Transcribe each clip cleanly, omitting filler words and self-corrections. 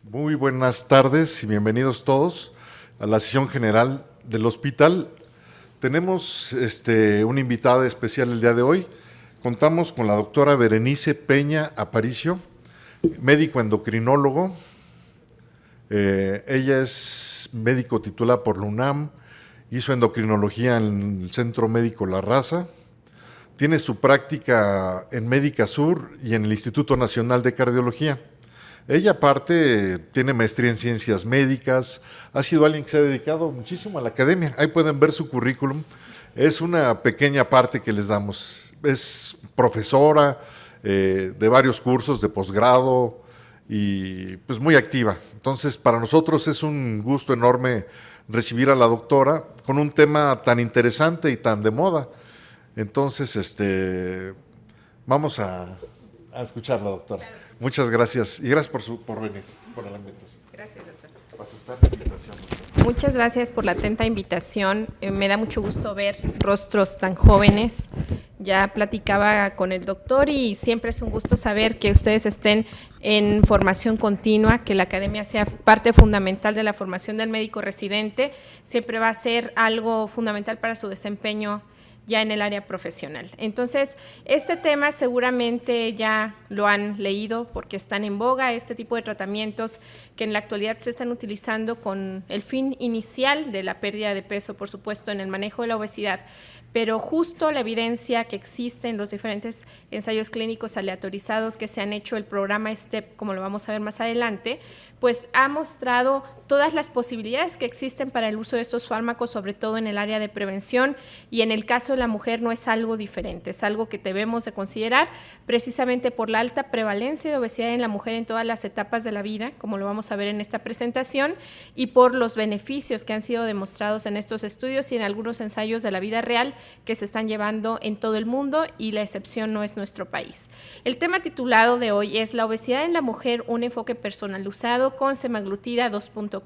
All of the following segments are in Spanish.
Muy buenas tardes y bienvenidos todos a la sesión general del hospital. Tenemos una invitada especial el día de hoy. Contamos con la doctora Berenice Peña Aparicio, médico endocrinólogo. Ella es médico titulada por la UNAM, hizo endocrinología en el Centro Médico La Raza. Tiene su práctica en Médica Sur y en el Instituto Nacional de Cardiología. Ella aparte tiene maestría en ciencias médicas, ha sido alguien que se ha dedicado muchísimo a la academia. Ahí pueden ver su currículum. Es una pequeña parte que les damos. Es profesora de varios cursos de posgrado y pues muy activa. Entonces para nosotros es un gusto enorme recibir a la doctora con un tema tan interesante y tan de moda. Entonces vamos a escucharla, doctora. Claro. Muchas gracias y gracias por venir, por la invitación. Gracias, doctor. Por aceptar la invitación. Muchas gracias por la atenta invitación. Me da mucho gusto ver rostros tan jóvenes. Ya platicaba con el doctor y siempre es un gusto saber que ustedes estén en formación continua, que la academia sea parte fundamental de la formación del médico residente. Siempre va a ser algo fundamental para su desempeño ya en el área profesional. Entonces, este tema seguramente ya lo han leído porque están en boga, este tipo de tratamientos que en la actualidad se están utilizando con el fin inicial de la pérdida de peso, por supuesto, en el manejo de la obesidad, pero justo la evidencia que existe en los diferentes ensayos clínicos aleatorizados que se han hecho, el programa STEP, como lo vamos a ver más adelante, pues ha mostrado todas las posibilidades que existen para el uso de estos fármacos, sobre todo en el área de prevención, y en el caso de la mujer no es algo diferente, es algo que debemos de considerar precisamente por la alta prevalencia de obesidad en la mujer en todas las etapas de la vida, como lo vamos a ver en esta presentación, y por los beneficios que han sido demostrados en estos estudios y en algunos ensayos de la vida real que se están llevando en todo el mundo, y la excepción no es nuestro país. El tema titulado de hoy es la obesidad en la mujer, un enfoque personalizado con semaglutida 2.4.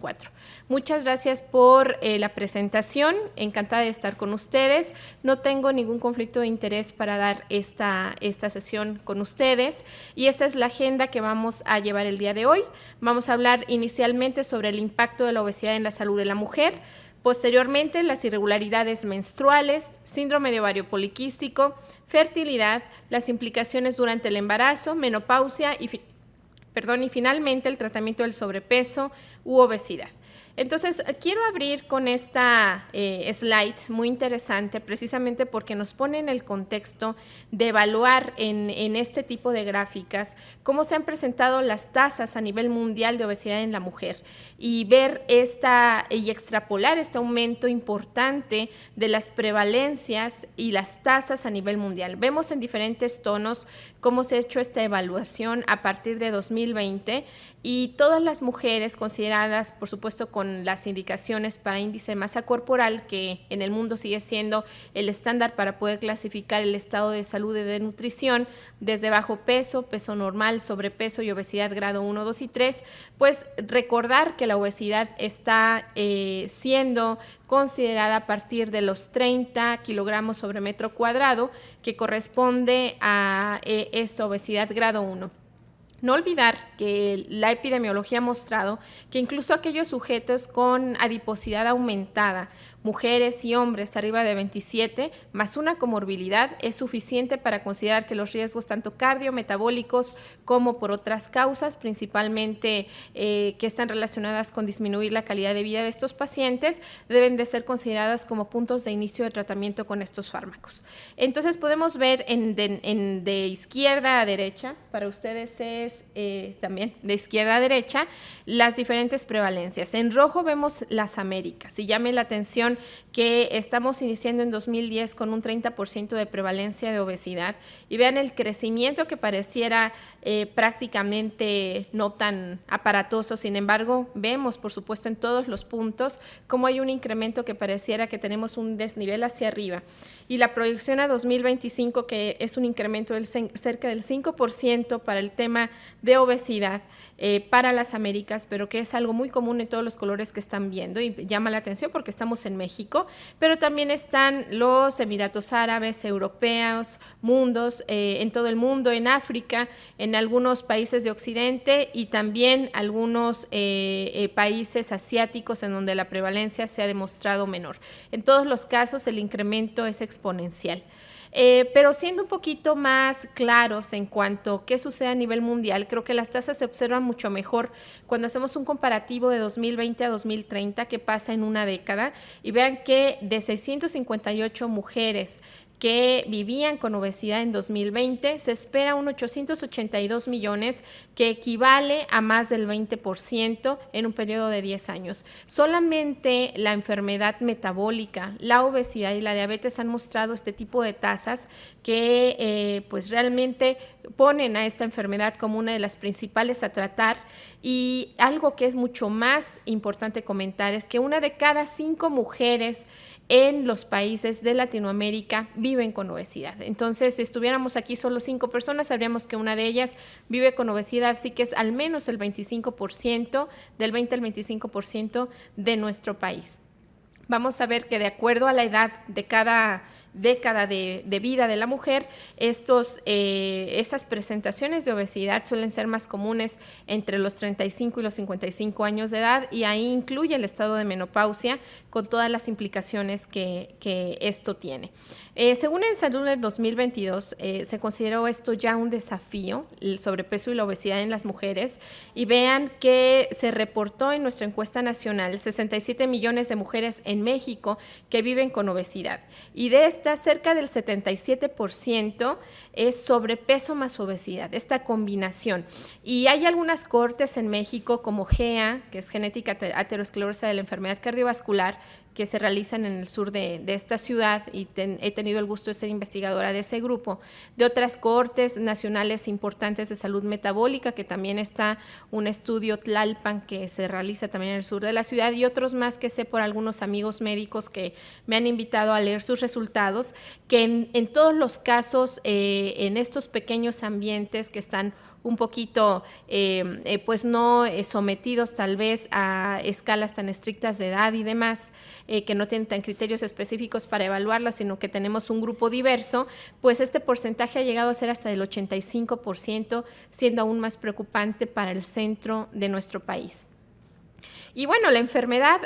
Muchas gracias por la presentación, encantada de estar con ustedes. No tengo ningún conflicto de interés para dar esta sesión con ustedes, y esta es la agenda que vamos a llevar el día de hoy. Vamos a hablar inicialmente sobre el impacto de la obesidad en la salud de la mujer. Posteriormente, las irregularidades menstruales, síndrome de ovario poliquístico, fertilidad, las implicaciones durante el embarazo, menopausia y finalmente el tratamiento del sobrepeso u obesidad. Entonces, quiero abrir con esta slide muy interesante, precisamente porque nos pone en el contexto de evaluar en este tipo de gráficas cómo se han presentado las tasas a nivel mundial de obesidad en la mujer y ver y extrapolar este aumento importante de las prevalencias y las tasas a nivel mundial. Vemos en diferentes tonos cómo se ha hecho esta evaluación a partir de 2020 y todas las mujeres consideradas, por supuesto, con las indicaciones para índice de masa corporal, que en el mundo sigue siendo el estándar para poder clasificar el estado de salud y de nutrición, desde bajo peso, peso normal, sobrepeso y obesidad grado 1, 2 y 3, pues recordar que la obesidad está siendo considerada a partir de los 30 kilogramos sobre metro cuadrado, que corresponde a esta obesidad grado 1. No olvidar que la epidemiología ha mostrado que incluso aquellos sujetos con adiposidad aumentada, mujeres y hombres arriba de 27, más una comorbilidad, es suficiente para considerar que los riesgos tanto cardiometabólicos como por otras causas, principalmente que están relacionadas con disminuir la calidad de vida de estos pacientes, deben de ser consideradas como puntos de inicio de tratamiento con estos fármacos. Entonces podemos ver de izquierda a derecha, para ustedes es también de izquierda a derecha, las diferentes prevalencias. En rojo vemos las Américas y llame la atención que estamos iniciando en 2010 con un 30% de prevalencia de obesidad y vean el crecimiento que pareciera prácticamente no tan aparatoso. Sin embargo, vemos por supuesto en todos los puntos cómo hay un incremento que pareciera que tenemos un desnivel hacia arriba, y la proyección a 2025 que es un incremento del cerca del 5% para el tema de obesidad para las Américas, pero que es algo muy común en todos los colores que están viendo y llama la atención porque estamos en México, pero también están los Emiratos Árabes, europeos, en todo el mundo, en África, en algunos países de Occidente y también algunos países asiáticos en donde la prevalencia se ha demostrado menor. En todos los casos el incremento es exponencial. Pero siendo un poquito más claros en cuanto a qué sucede a nivel mundial, creo que las tasas se observan mucho mejor cuando hacemos un comparativo de 2020 a 2030, que pasa en una década, y vean que de 658 mujeres que vivían con obesidad en 2020, se espera un 882 millones, que equivale a más del 20% en un periodo de 10 años. Solamente la enfermedad metabólica, la obesidad y la diabetes han mostrado este tipo de tasas que pues realmente ponen a esta enfermedad como una de las principales a tratar. Y algo que es mucho más importante comentar es que 1 de cada 5 mujeres en los países de Latinoamérica viven con obesidad. Entonces, si estuviéramos aquí solo 5 personas, sabríamos que una de ellas vive con obesidad, así que es al menos el 25%, del 20 al 25% de nuestro país. Vamos a ver que de acuerdo a la edad de cada década de vida de la mujer, esas presentaciones de obesidad suelen ser más comunes entre los 35 y los 55 años de edad, y ahí incluye el estado de menopausia con todas las implicaciones que esto tiene. Según el Salud en 2022, se consideró esto ya un desafío, el sobrepeso y la obesidad en las mujeres, y vean que se reportó en nuestra encuesta nacional 67 millones de mujeres en México que viven con obesidad, y de estas cerca del 77% es sobrepeso más obesidad, esta combinación. Y hay algunas cohortes en México como GEA, que es genética aterosclerosa de la enfermedad cardiovascular, que se realizan en el sur de esta ciudad, y he tenido el gusto de ser investigadora de ese grupo, de otras cohortes nacionales importantes de salud metabólica, que también está un estudio Tlalpan que se realiza también en el sur de la ciudad, y otros más que sé por algunos amigos médicos que me han invitado a leer sus resultados, que en todos los casos, en estos pequeños ambientes que están un poquito, pues no sometidos tal vez a escalas tan estrictas de edad y demás, que no tienen tan criterios específicos para evaluarlas, sino que tenemos un grupo diverso, pues este porcentaje ha llegado a ser hasta del 85%, siendo aún más preocupante para el centro de nuestro país. Y bueno, la enfermedad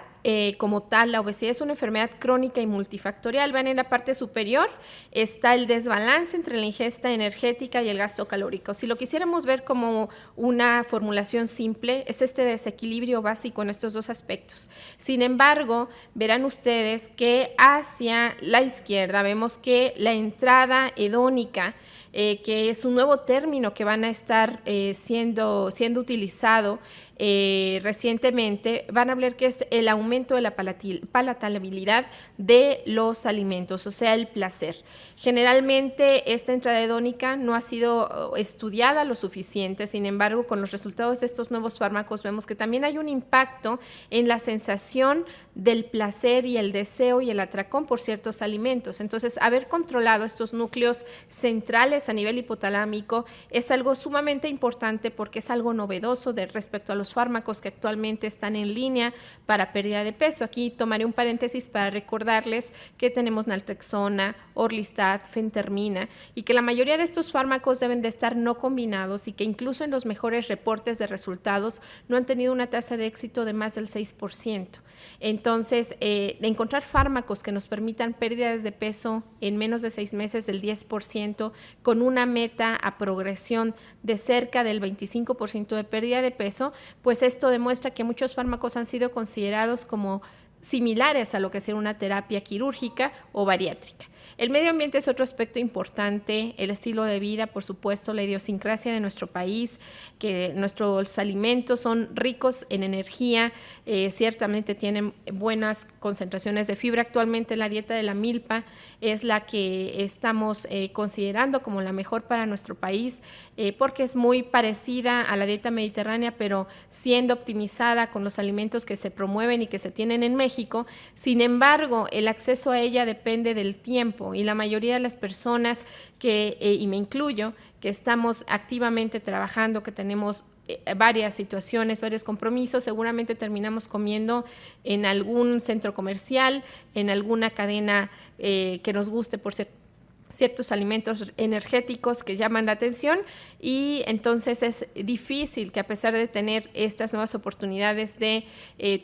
como tal, la obesidad es una enfermedad crónica y multifactorial. Vean, en la parte superior está el desbalance entre la ingesta energética y el gasto calórico. Si lo quisiéramos ver como una formulación simple, es este desequilibrio básico en estos dos aspectos. Sin embargo, verán ustedes que hacia la izquierda vemos que la entrada hedónica, que es un nuevo término que van a estar siendo utilizado recientemente, van a hablar que es el aumento de la palatabilidad de los alimentos, o sea, el placer. Generalmente esta entrada hedónica no ha sido estudiada lo suficiente, sin embargo, con los resultados de estos nuevos fármacos vemos que también hay un impacto en la sensación del placer y el deseo y el atracón por ciertos alimentos. Entonces, haber controlado estos núcleos centrales a nivel hipotalámico es algo sumamente importante, porque es algo novedoso respecto a los fármacos que actualmente están en línea para pérdida de peso. Aquí tomaré un paréntesis para recordarles que tenemos naltrexona, orlistat, fentermina, y que la mayoría de estos fármacos deben de estar no combinados, y que incluso en los mejores reportes de resultados no han tenido una tasa de éxito de más del 6%. Entonces, de encontrar fármacos que nos permitan pérdidas de peso en menos de 6 meses del 10%, con una meta a progresión de cerca del 25% de pérdida de peso, pues esto demuestra que muchos fármacos han sido considerados como similares a lo que sería una terapia quirúrgica o bariátrica. El medio ambiente es otro aspecto importante, el estilo de vida, por supuesto, la idiosincrasia de nuestro país, que nuestros alimentos son ricos en energía, ciertamente tienen buenas concentraciones de fibra. Actualmente la dieta de la milpa es la que estamos considerando como la mejor para nuestro país, porque es muy parecida a la dieta mediterránea, pero siendo optimizada con los alimentos que se promueven y que se tienen en México. Sin embargo, el acceso a ella depende del tiempo, y la mayoría de las personas y me incluyo, que estamos activamente trabajando, que tenemos varias situaciones, varios compromisos, seguramente terminamos comiendo en algún centro comercial, en alguna cadena que nos guste por ciertos alimentos energéticos que llaman la atención, y entonces es difícil que, a pesar de tener estas nuevas oportunidades de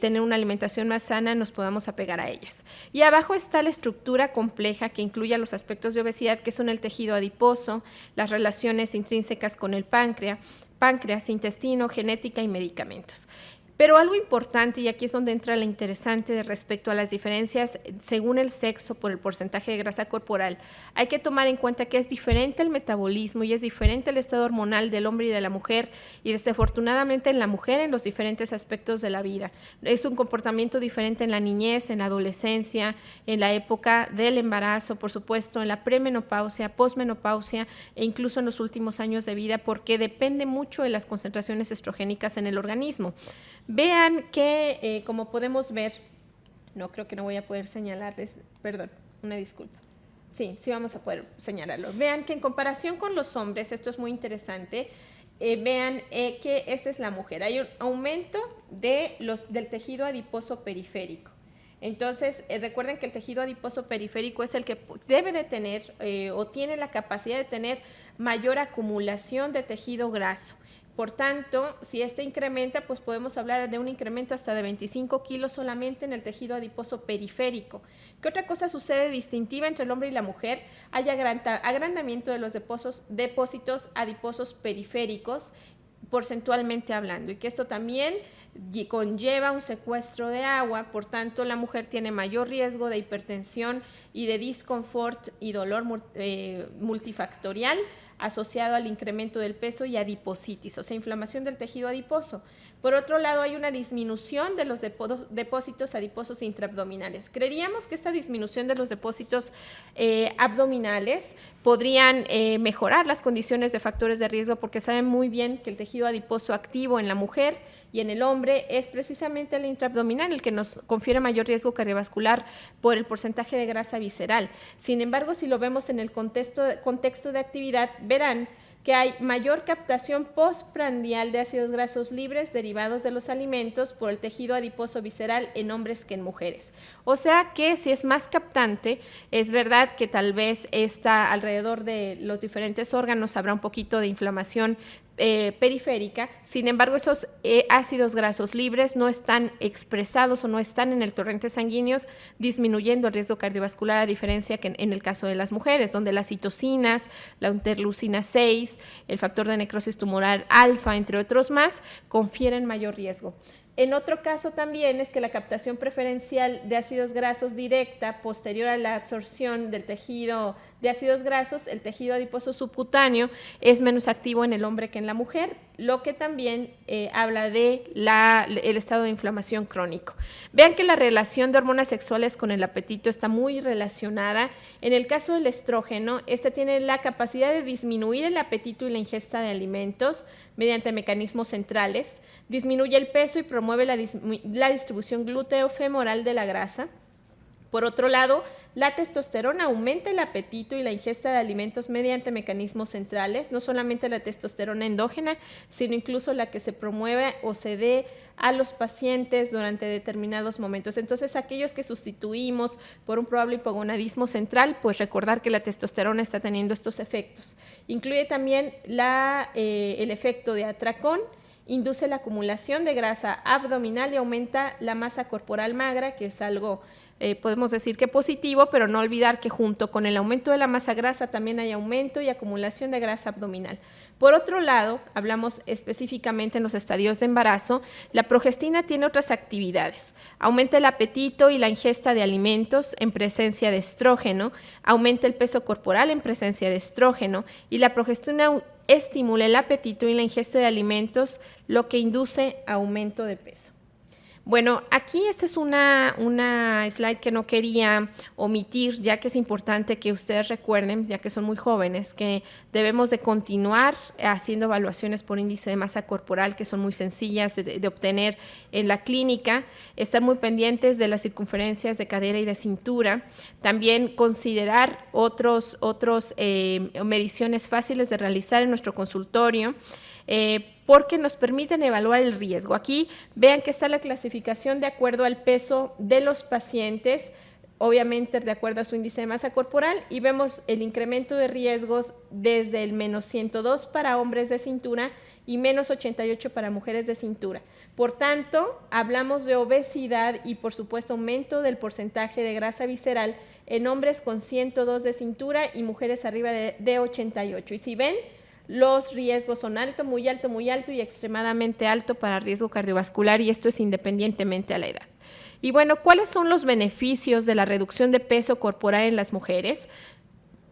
tener una alimentación más sana, nos podamos apegar a ellas. Y abajo está la estructura compleja que incluye los aspectos de obesidad, que son el tejido adiposo, las relaciones intrínsecas con el páncreas, intestino, genética y medicamentos. Pero algo importante, y aquí es donde entra lo interesante respecto a las diferencias según el sexo por el porcentaje de grasa corporal, hay que tomar en cuenta que es diferente el metabolismo y es diferente el estado hormonal del hombre y de la mujer, y desafortunadamente en la mujer en los diferentes aspectos de la vida. Es un comportamiento diferente en la niñez, en la adolescencia, en la época del embarazo, por supuesto, en la premenopausia, posmenopausia e incluso en los últimos años de vida, porque depende mucho de las concentraciones estrogénicas en el organismo. Vean que, como podemos ver, no creo que no voy a poder señalarles, perdón, una disculpa. Sí vamos a poder señalarlo. Vean que en comparación con los hombres, esto es muy interesante, vean que esta es la mujer. Hay un aumento del tejido adiposo periférico. Entonces, recuerden que el tejido adiposo periférico es el que debe de tener o tiene la capacidad de tener mayor acumulación de tejido graso. Por tanto, si este incrementa, pues podemos hablar de un incremento hasta de 25 kilos solamente en el tejido adiposo periférico. ¿Qué otra cosa sucede distintiva entre el hombre y la mujer? Hay agrandamiento de los depósitos adiposos periféricos, porcentualmente hablando, y que esto también conlleva un secuestro de agua. Por tanto, la mujer tiene mayor riesgo de hipertensión y de disconfort y dolor multifactorial asociado al incremento del peso y adipocitis, o sea, inflamación del tejido adiposo. Por otro lado, hay una disminución de los depósitos adiposos intraabdominales. Creeríamos que esta disminución de los depósitos abdominales podrían mejorar las condiciones de factores de riesgo, porque saben muy bien que el tejido adiposo activo en la mujer y en el hombre es precisamente el intraabdominal, el que nos confiere mayor riesgo cardiovascular por el porcentaje de grasa visceral. Sin embargo, si lo vemos en el contexto de actividad, verán que hay mayor captación postprandial de ácidos grasos libres derivados de los alimentos por el tejido adiposo visceral en hombres que en mujeres. O sea que si es más captante, es verdad que tal vez está alrededor de los diferentes órganos, habrá un poquito de inflamación periférica. Sin embargo, esos ácidos grasos libres no están expresados o no están en el torrente sanguíneo, disminuyendo el riesgo cardiovascular, a diferencia que en el caso de las mujeres, donde las citocinas, la interleucina 6, el factor de necrosis tumoral alfa, entre otros más, confieren mayor riesgo. En otro caso también es que la captación preferencial de ácidos grasos directa posterior a la absorción del tejido de ácidos grasos, el tejido adiposo subcutáneo, es menos activo en el hombre que en la mujer, lo que también habla de el estado de inflamación crónico. Vean que la relación de hormonas sexuales con el apetito está muy relacionada. En el caso del estrógeno, este tiene la capacidad de disminuir el apetito y la ingesta de alimentos mediante mecanismos centrales, disminuye el peso y promueve la distribución glúteo-femoral de la grasa. Por otro lado, la testosterona aumenta el apetito y la ingesta de alimentos mediante mecanismos centrales, no solamente la testosterona endógena, sino incluso la que se promueve o se dé a los pacientes durante determinados momentos. Entonces, aquellos que sustituimos por un probable hipogonadismo central, pues recordar que la testosterona está teniendo estos efectos. Incluye también el efecto de atracón, induce la acumulación de grasa abdominal y aumenta la masa corporal magra, que es algo podemos decir que positivo, pero no olvidar que junto con el aumento de la masa grasa también hay aumento y acumulación de grasa abdominal. Por otro lado, hablamos específicamente en los estadios de embarazo, la progestina tiene otras actividades. Aumenta el apetito y la ingesta de alimentos en presencia de estrógeno, aumenta el peso corporal en presencia de estrógeno, y la progestina estimula el apetito y la ingesta de alimentos, lo que induce aumento de peso. Bueno, aquí esta es una slide que no quería omitir, ya que es importante que ustedes recuerden, ya que son muy jóvenes, que debemos de continuar haciendo evaluaciones por índice de masa corporal, que son muy sencillas de obtener en la clínica, estar muy pendientes de las circunferencias de cadera y de cintura, también considerar otros mediciones fáciles de realizar en nuestro consultorio. porque nos permiten evaluar el riesgo. Aquí vean que está la clasificación de acuerdo al peso de los pacientes, obviamente de acuerdo a su índice de masa corporal, y vemos el incremento de riesgos desde el -102 para hombres de cintura y -88 para mujeres de cintura. Por tanto, hablamos de obesidad y, por supuesto, aumento del porcentaje de grasa visceral en hombres con 102 de cintura y mujeres arriba de 88. Y si ven, los riesgos son alto, muy alto y extremadamente alto para riesgo cardiovascular, y esto es independientemente a la edad. Y bueno, ¿cuáles son los beneficios de la reducción de peso corporal en las mujeres?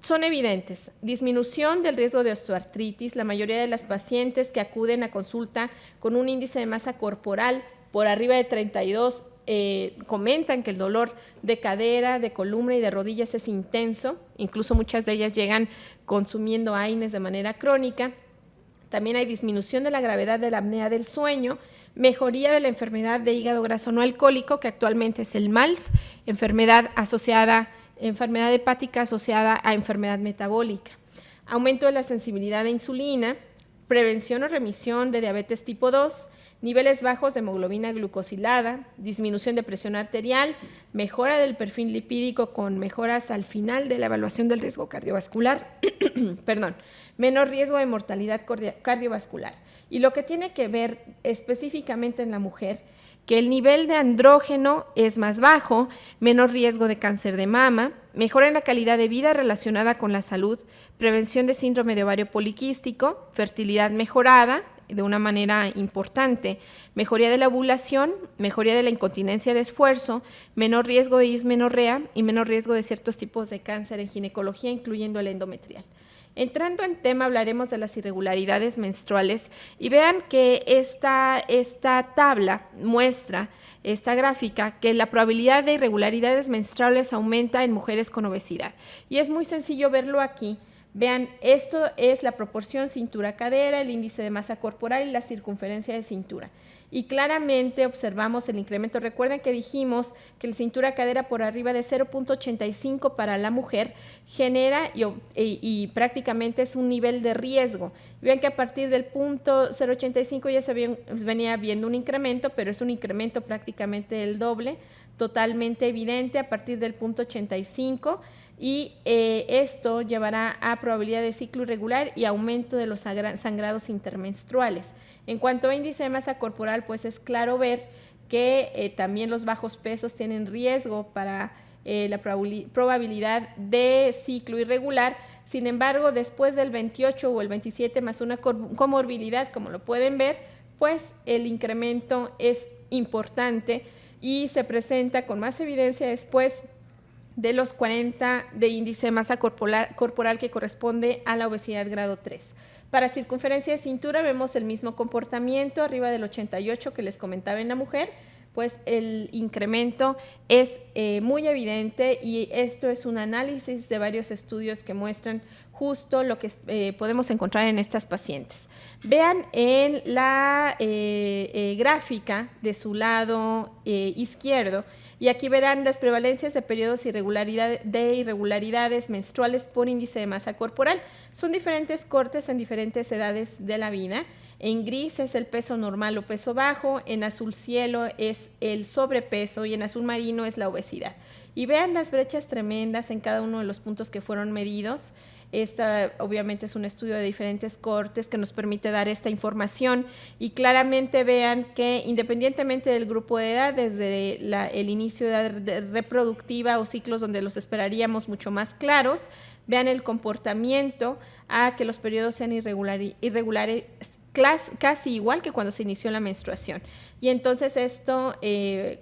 Son evidentes. Disminución del riesgo de osteoartritis. La mayoría de las pacientes que acuden a consulta con un índice de masa corporal por arriba de 32 comentan que el dolor de cadera, de columna y de rodillas es intenso. Incluso muchas de ellas llegan consumiendo AINES de manera crónica. También hay disminución de la gravedad de la apnea del sueño, mejoría de la enfermedad de hígado graso no alcohólico, que actualmente es el MALF, enfermedad hepática asociada a enfermedad metabólica, aumento de la sensibilidad de insulina, prevención o remisión de diabetes tipo 2, niveles bajos de hemoglobina glucosilada, disminución de presión arterial, mejora del perfil lipídico con mejoras al final de la evaluación del riesgo cardiovascular, menor riesgo de mortalidad cardiovascular. Y lo que tiene que ver específicamente en la mujer, que el nivel de andrógeno es más bajo, menor riesgo de cáncer de mama, mejora en la calidad de vida relacionada con la salud, prevención de síndrome de ovario poliquístico, fertilidad mejorada de una manera importante, mejoría de la ovulación, mejoría de la incontinencia de esfuerzo, menor riesgo de dismenorrea y menor riesgo de ciertos tipos de cáncer en ginecología, incluyendo el endometrial. Entrando en tema, hablaremos de las irregularidades menstruales y vean que esta tabla muestra, esta gráfica, que la probabilidad de irregularidades menstruales aumenta en mujeres con obesidad. Y es muy sencillo verlo aquí. Vean, esto es la proporción cintura-cadera, el índice de masa corporal y la circunferencia de cintura. Y claramente observamos el incremento. Recuerden que dijimos que el cintura-cadera por arriba de 0.85 para la mujer genera y prácticamente es un nivel de riesgo. Vean que a partir del punto 0.85 ya se venía viendo un incremento, pero es un incremento prácticamente el doble, totalmente evidente a partir del punto 85. Y esto llevará a probabilidad de ciclo irregular y aumento de los sangrados intermenstruales. En cuanto a índice de masa corporal, pues es claro ver que también los bajos pesos tienen riesgo para la probabilidad de ciclo irregular. Sin embargo, después del 28 o el 27 más una comorbilidad, como lo pueden ver, pues el incremento es importante y se presenta con más evidencia después de los 40 de índice de masa corporal que corresponde a la obesidad grado 3. Para circunferencia de cintura vemos el mismo comportamiento, arriba del 88 que les comentaba en la mujer, pues el incremento es muy evidente, y esto es un análisis de varios estudios que muestran justo lo que podemos encontrar en estas pacientes. Vean en la gráfica de su lado izquierdo, y aquí verán las prevalencias de periodos de irregularidades menstruales por índice de masa corporal. Son diferentes cortes en diferentes edades de la vida. En gris es el peso normal o peso bajo, en azul cielo es el sobrepeso y en azul marino es la obesidad. Y vean las brechas tremendas en cada uno de los puntos que fueron medidos. Esta obviamente es un estudio de diferentes cortes que nos permite dar esta información, y claramente vean que independientemente del grupo de edad, desde el inicio de edad reproductiva o ciclos donde los esperaríamos mucho más claros, vean el comportamiento a que los periodos sean irregulares casi igual que cuando se inició la menstruación. Y entonces esto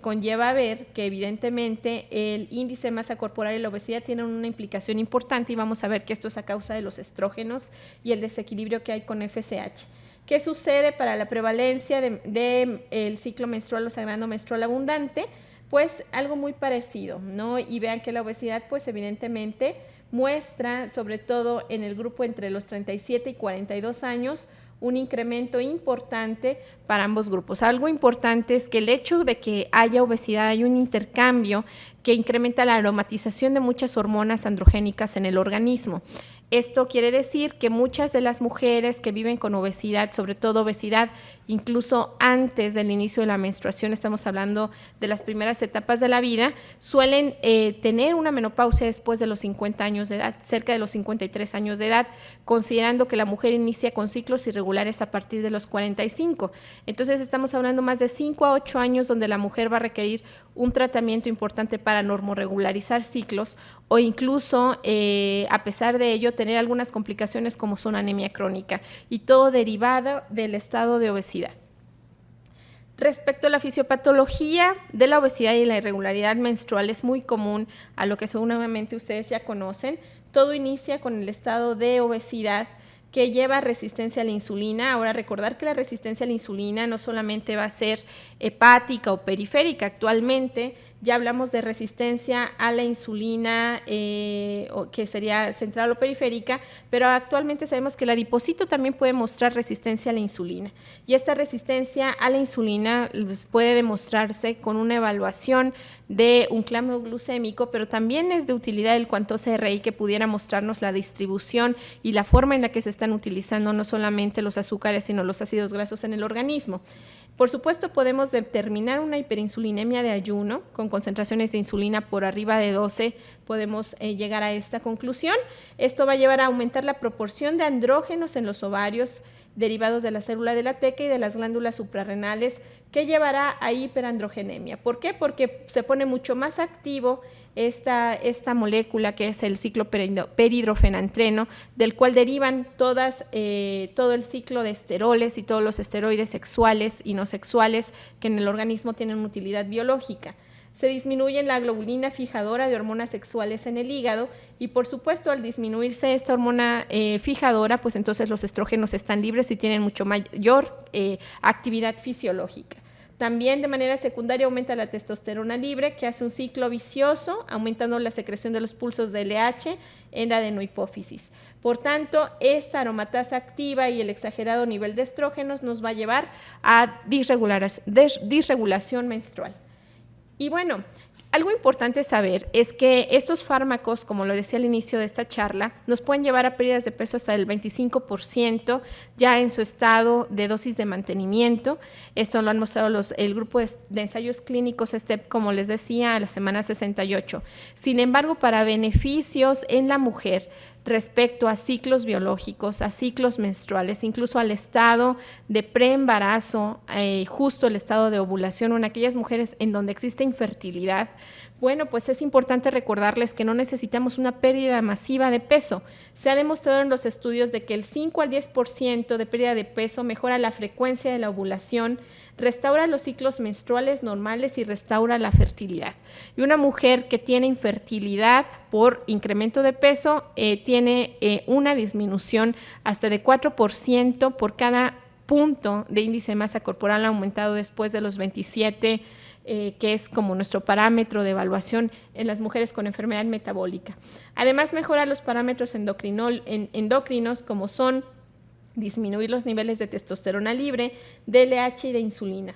conlleva a ver que evidentemente el índice de masa corporal y la obesidad tienen una implicación importante, y vamos a ver que esto es a causa de los estrógenos y el desequilibrio que hay con FSH. ¿Qué sucede para la prevalencia del ciclo menstrual o sangrado menstrual abundante? Pues algo muy parecido, ¿no? Y vean que la obesidad pues evidentemente muestra, sobre todo en el grupo entre los 37 y 42 años, un incremento importante para ambos grupos. Algo importante es que el hecho de que haya obesidad, hay un intercambio que incrementa la aromatización de muchas hormonas androgénicas en el organismo. Esto quiere decir que muchas de las mujeres que viven con obesidad, sobre todo obesidad, incluso antes del inicio de la menstruación, estamos hablando de las primeras etapas de la vida, suelen tener una menopausia después de los 50 años de edad, cerca de los 53 años de edad, considerando que la mujer inicia con ciclos irregulares a partir de los 45. Entonces estamos hablando más de 5 a 8 años donde la mujer va a requerir un tratamiento importante para normorregularizar ciclos o incluso, a pesar de ello, tener algunas complicaciones como son anemia crónica, y todo derivado del estado de obesidad. Respecto a la fisiopatología de la obesidad y la irregularidad menstrual, es muy común, a lo que seguramente ustedes ya conocen. Todo inicia con el estado de obesidad que lleva resistencia a la insulina. Ahora, recordar que la resistencia a la insulina no solamente va a ser hepática o periférica. Actualmente ya hablamos de resistencia a la insulina, que sería central o periférica, pero actualmente sabemos que el adipocito también puede mostrar resistencia a la insulina. Y esta resistencia a la insulina puede demostrarse con una evaluación de un clímax glucémico, pero también es de utilidad el cuanto-CRI, que pudiera mostrarnos la distribución y la forma en la que se están utilizando no solamente los azúcares, sino los ácidos grasos en el organismo. Por supuesto, podemos determinar una hiperinsulinemia de ayuno con concentraciones de insulina por arriba de 12, podemos llegar a esta conclusión. Esto va a llevar a aumentar la proporción de andrógenos en los ovarios derivados de la célula de la teca y de las glándulas suprarrenales, que llevará a hiperandrogenemia. ¿Por qué? Porque se pone mucho más activo esta molécula que es el ciclo peridrofenantreno, del cual derivan todo el ciclo de esteroles y todos los esteroides sexuales y no sexuales que en el organismo tienen una utilidad biológica. Se disminuye la globulina fijadora de hormonas sexuales en el hígado y, por supuesto, al disminuirse esta hormona fijadora, pues entonces los estrógenos están libres y tienen mucho mayor actividad fisiológica. También de manera secundaria aumenta la testosterona libre, que hace un ciclo vicioso, aumentando la secreción de los pulsos de LH en la adenohipófisis. Por tanto, esta aromatasa activa y el exagerado nivel de estrógenos nos va a llevar a disregulación menstrual. Y bueno, algo importante saber es que estos fármacos, como lo decía al inicio de esta charla, nos pueden llevar a pérdidas de peso hasta el 25% ya en su estado de dosis de mantenimiento. Esto lo han mostrado el grupo de ensayos clínicos STEP, como les decía, a la semana 68. Sin embargo, para beneficios en la mujer respecto a ciclos biológicos, a ciclos menstruales, incluso al estado de preembarazo, justo el estado de ovulación, o en aquellas mujeres en donde existe infertilidad, bueno, pues es importante recordarles que no necesitamos una pérdida masiva de peso. Se ha demostrado en los estudios de que el 5 al 10% de pérdida de peso mejora la frecuencia de la ovulación, restaura los ciclos menstruales normales y restaura la fertilidad. Y una mujer que tiene infertilidad por incremento de peso tiene una disminución hasta de 4% por cada punto de índice de masa corporal aumentado después de los 27, que es como nuestro parámetro de evaluación en las mujeres con enfermedad metabólica. Además, mejora los parámetros endocrinos, como son disminuir los niveles de testosterona libre, de LH y de insulina.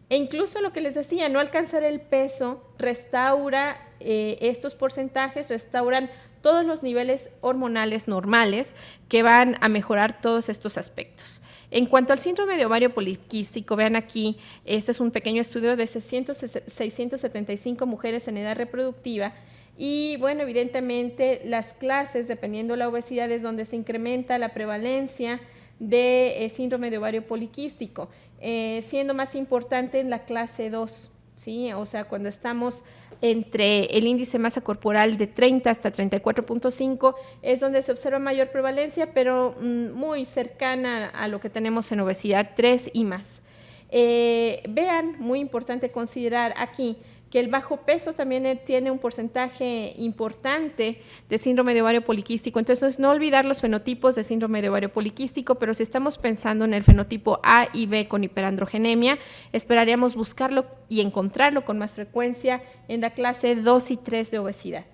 E incluso lo que les decía, no alcanzar el peso restaura estos porcentajes, restauran todos los niveles hormonales normales que van a mejorar todos estos aspectos. En cuanto al síndrome de ovario poliquístico, vean aquí, este es un pequeño estudio de 675 mujeres en edad reproductiva y, bueno, evidentemente las clases, dependiendo de la obesidad, es donde se incrementa la prevalencia de síndrome de ovario poliquístico, siendo más importante en la clase 2, ¿sí? O sea, cuando estamos entre el índice de masa corporal de 30 hasta 34.5 es donde se observa mayor prevalencia, pero muy cercana a lo que tenemos en obesidad 3 y más. Vean, muy importante considerar aquí que el bajo peso también tiene un porcentaje importante de síndrome de ovario poliquístico. Entonces, no olvidar los fenotipos de síndrome de ovario poliquístico, pero si estamos pensando en el fenotipo A y B con hiperandrogenemia, esperaríamos buscarlo y encontrarlo con más frecuencia en la clase 2 y 3 de obesidad.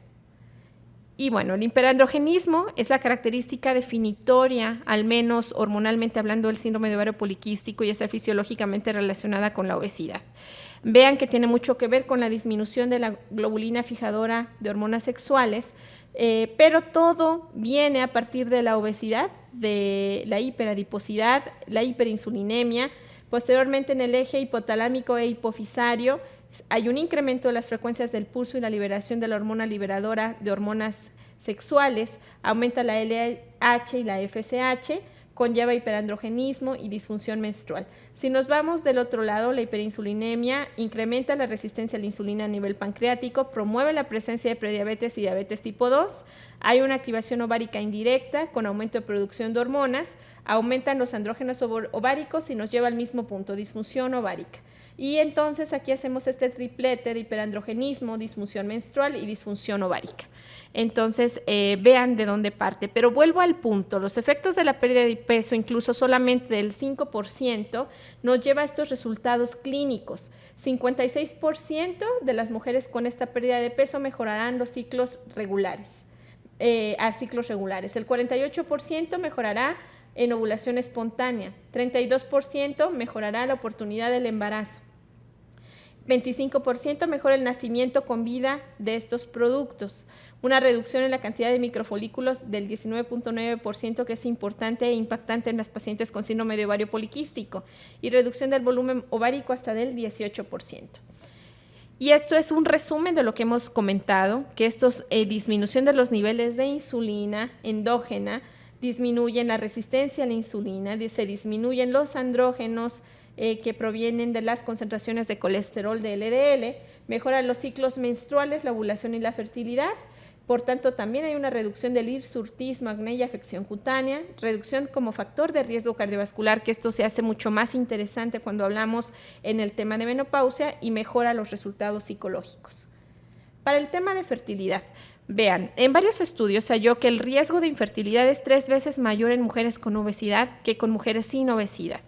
Y bueno, el hiperandrogenismo es la característica definitoria, al menos hormonalmente hablando, del síndrome de ovario poliquístico y está fisiológicamente relacionada con la obesidad. Vean que tiene mucho que ver con la disminución de la globulina fijadora de hormonas sexuales, pero todo viene a partir de la obesidad, de la hiperadiposidad, la hiperinsulinemia. Posteriormente, en el eje hipotalámico e hipofisario hay un incremento de las frecuencias del pulso y la liberación de la hormona liberadora de hormonas sexuales, aumenta la LH y la FSH, conlleva hiperandrogenismo y disfunción menstrual. Si nos vamos del otro lado, la hiperinsulinemia incrementa la resistencia a la insulina a nivel pancreático, promueve la presencia de prediabetes y diabetes tipo 2, hay una activación ovárica indirecta con aumento de producción de hormonas, aumentan los andrógenos ováricos y nos lleva al mismo punto, disfunción ovárica. Y entonces aquí hacemos este triplete de hiperandrogenismo, disfunción menstrual y disfunción ovárica. Entonces, vean de dónde parte. Pero vuelvo al punto, los efectos de la pérdida de peso, incluso solamente del 5%, nos lleva a estos resultados clínicos. 56% de las mujeres con esta pérdida de peso mejorarán los ciclos regulares, a ciclos regulares. El 48% mejorará en ovulación espontánea, 32% mejorará la oportunidad del embarazo, 25% mejora el nacimiento con vida de estos productos, una reducción en la cantidad de microfolículos del 19.9%, que es importante e impactante en las pacientes con síndrome de ovario poliquístico, y reducción del volumen ovárico hasta del 18%. Y esto es un resumen de lo que hemos comentado, que estos disminución de los niveles de insulina endógena, disminuyen la resistencia a la insulina, se disminuyen los andrógenos que provienen de las concentraciones de colesterol de LDL, mejoran los ciclos menstruales, la ovulación y la fertilidad. Por tanto, también hay una reducción del hirsutismo, acné y afección cutánea, reducción como factor de riesgo cardiovascular, que esto se hace mucho más interesante cuando hablamos en el tema de menopausia, y mejora los resultados psicológicos. Para el tema de fertilidad, vean, en varios estudios se halló que el riesgo de infertilidad es 3 veces mayor en mujeres con obesidad que con mujeres sin obesidad.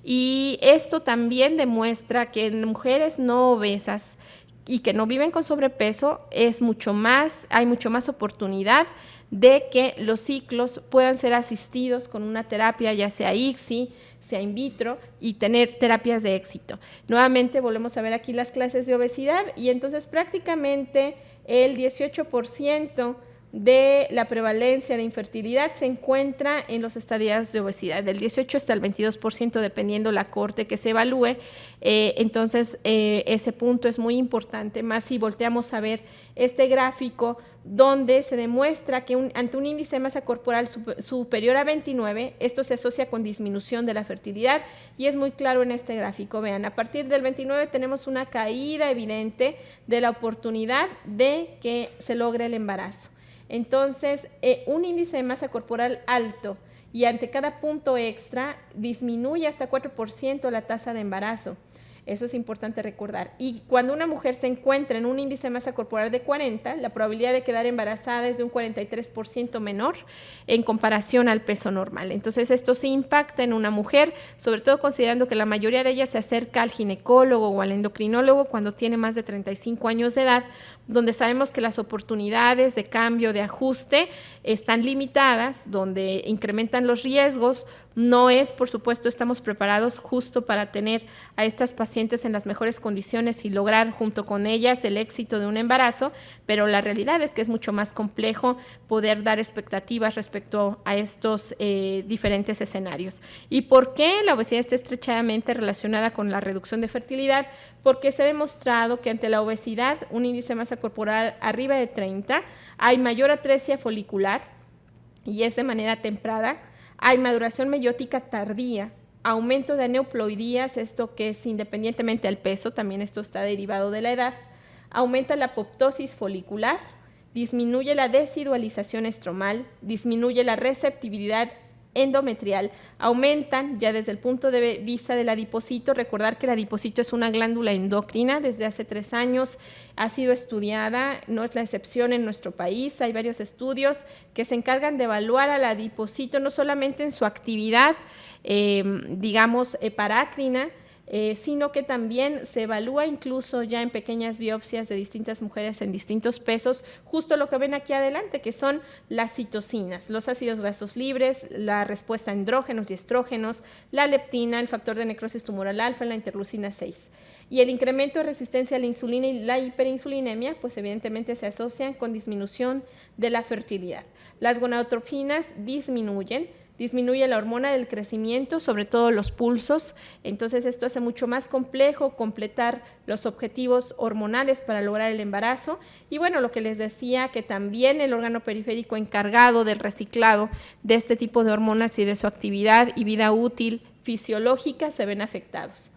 Y esto también demuestra que en mujeres no obesas y que no viven con sobrepeso hay mucho más oportunidad de que los ciclos puedan ser asistidos con una terapia, ya sea ICSI, sea in vitro, y tener terapias de éxito. Nuevamente volvemos a ver aquí las clases de obesidad, y entonces prácticamente el 18% de la prevalencia de infertilidad se encuentra en los estadios de obesidad, del 18 hasta el 22% dependiendo la corte que se evalúe. Entonces ese punto es muy importante, más si volteamos a ver este gráfico donde se demuestra que ante un índice de masa corporal superior a 29, esto se asocia con disminución de la fertilidad, y es muy claro en este gráfico. Vean, a partir del 29 tenemos una caída evidente de la oportunidad de que se logre el embarazo. Entonces, un índice de masa corporal alto y ante cada punto extra disminuye hasta 4% la tasa de embarazo. Eso es importante recordar. Y cuando una mujer se encuentra en un índice de masa corporal de 40, la probabilidad de quedar embarazada es de un 43% menor en comparación al peso normal. Entonces, esto sí impacta en una mujer, sobre todo considerando que la mayoría de ellas se acerca al ginecólogo o al endocrinólogo cuando tiene más de 35 años de edad, donde sabemos que las oportunidades de cambio, de ajuste, están limitadas, donde incrementan los riesgos. No es, por supuesto, estamos preparados justo para tener a estas pacientes en las mejores condiciones y lograr junto con ellas el éxito de un embarazo, pero la realidad es que es mucho más complejo poder dar expectativas respecto a estos diferentes escenarios. ¿Y por qué la obesidad está estrechamente relacionada con la reducción de fertilidad? Porque se ha demostrado que ante la obesidad, un índice de masa corporal arriba de 30, hay mayor atresia folicular, y es de manera temprana. Hay maduración meiótica tardía, aumento de aneuploidías, esto que es independientemente del peso, también esto está derivado de la edad, aumenta la apoptosis folicular, disminuye la desidualización estromal, disminuye la receptividad endometrial, aumentan ya desde el punto de vista del adipocito. Recordar que el adipocito es una glándula endocrina, desde hace 3 años ha sido estudiada, no es la excepción en nuestro país. Hay varios estudios que se encargan de evaluar al adipocito no solamente en su actividad, parácrina, sino que también se evalúa incluso ya en pequeñas biopsias de distintas mujeres en distintos pesos, justo lo que ven aquí adelante, que son las citocinas, los ácidos grasos libres, la respuesta a andrógenos y estrógenos, la leptina, el factor de necrosis tumoral alfa, la interleucina 6. Y el incremento de resistencia a la insulina y la hiperinsulinemia, pues evidentemente se asocian con disminución de la fertilidad. Las gonadotropinas disminuye la hormona del crecimiento, sobre todo los pulsos, entonces esto hace mucho más complejo completar los objetivos hormonales para lograr el embarazo. Y bueno, lo que les decía, que también el órgano periférico encargado del reciclado de este tipo de hormonas y de su actividad y vida útil fisiológica se ven afectados.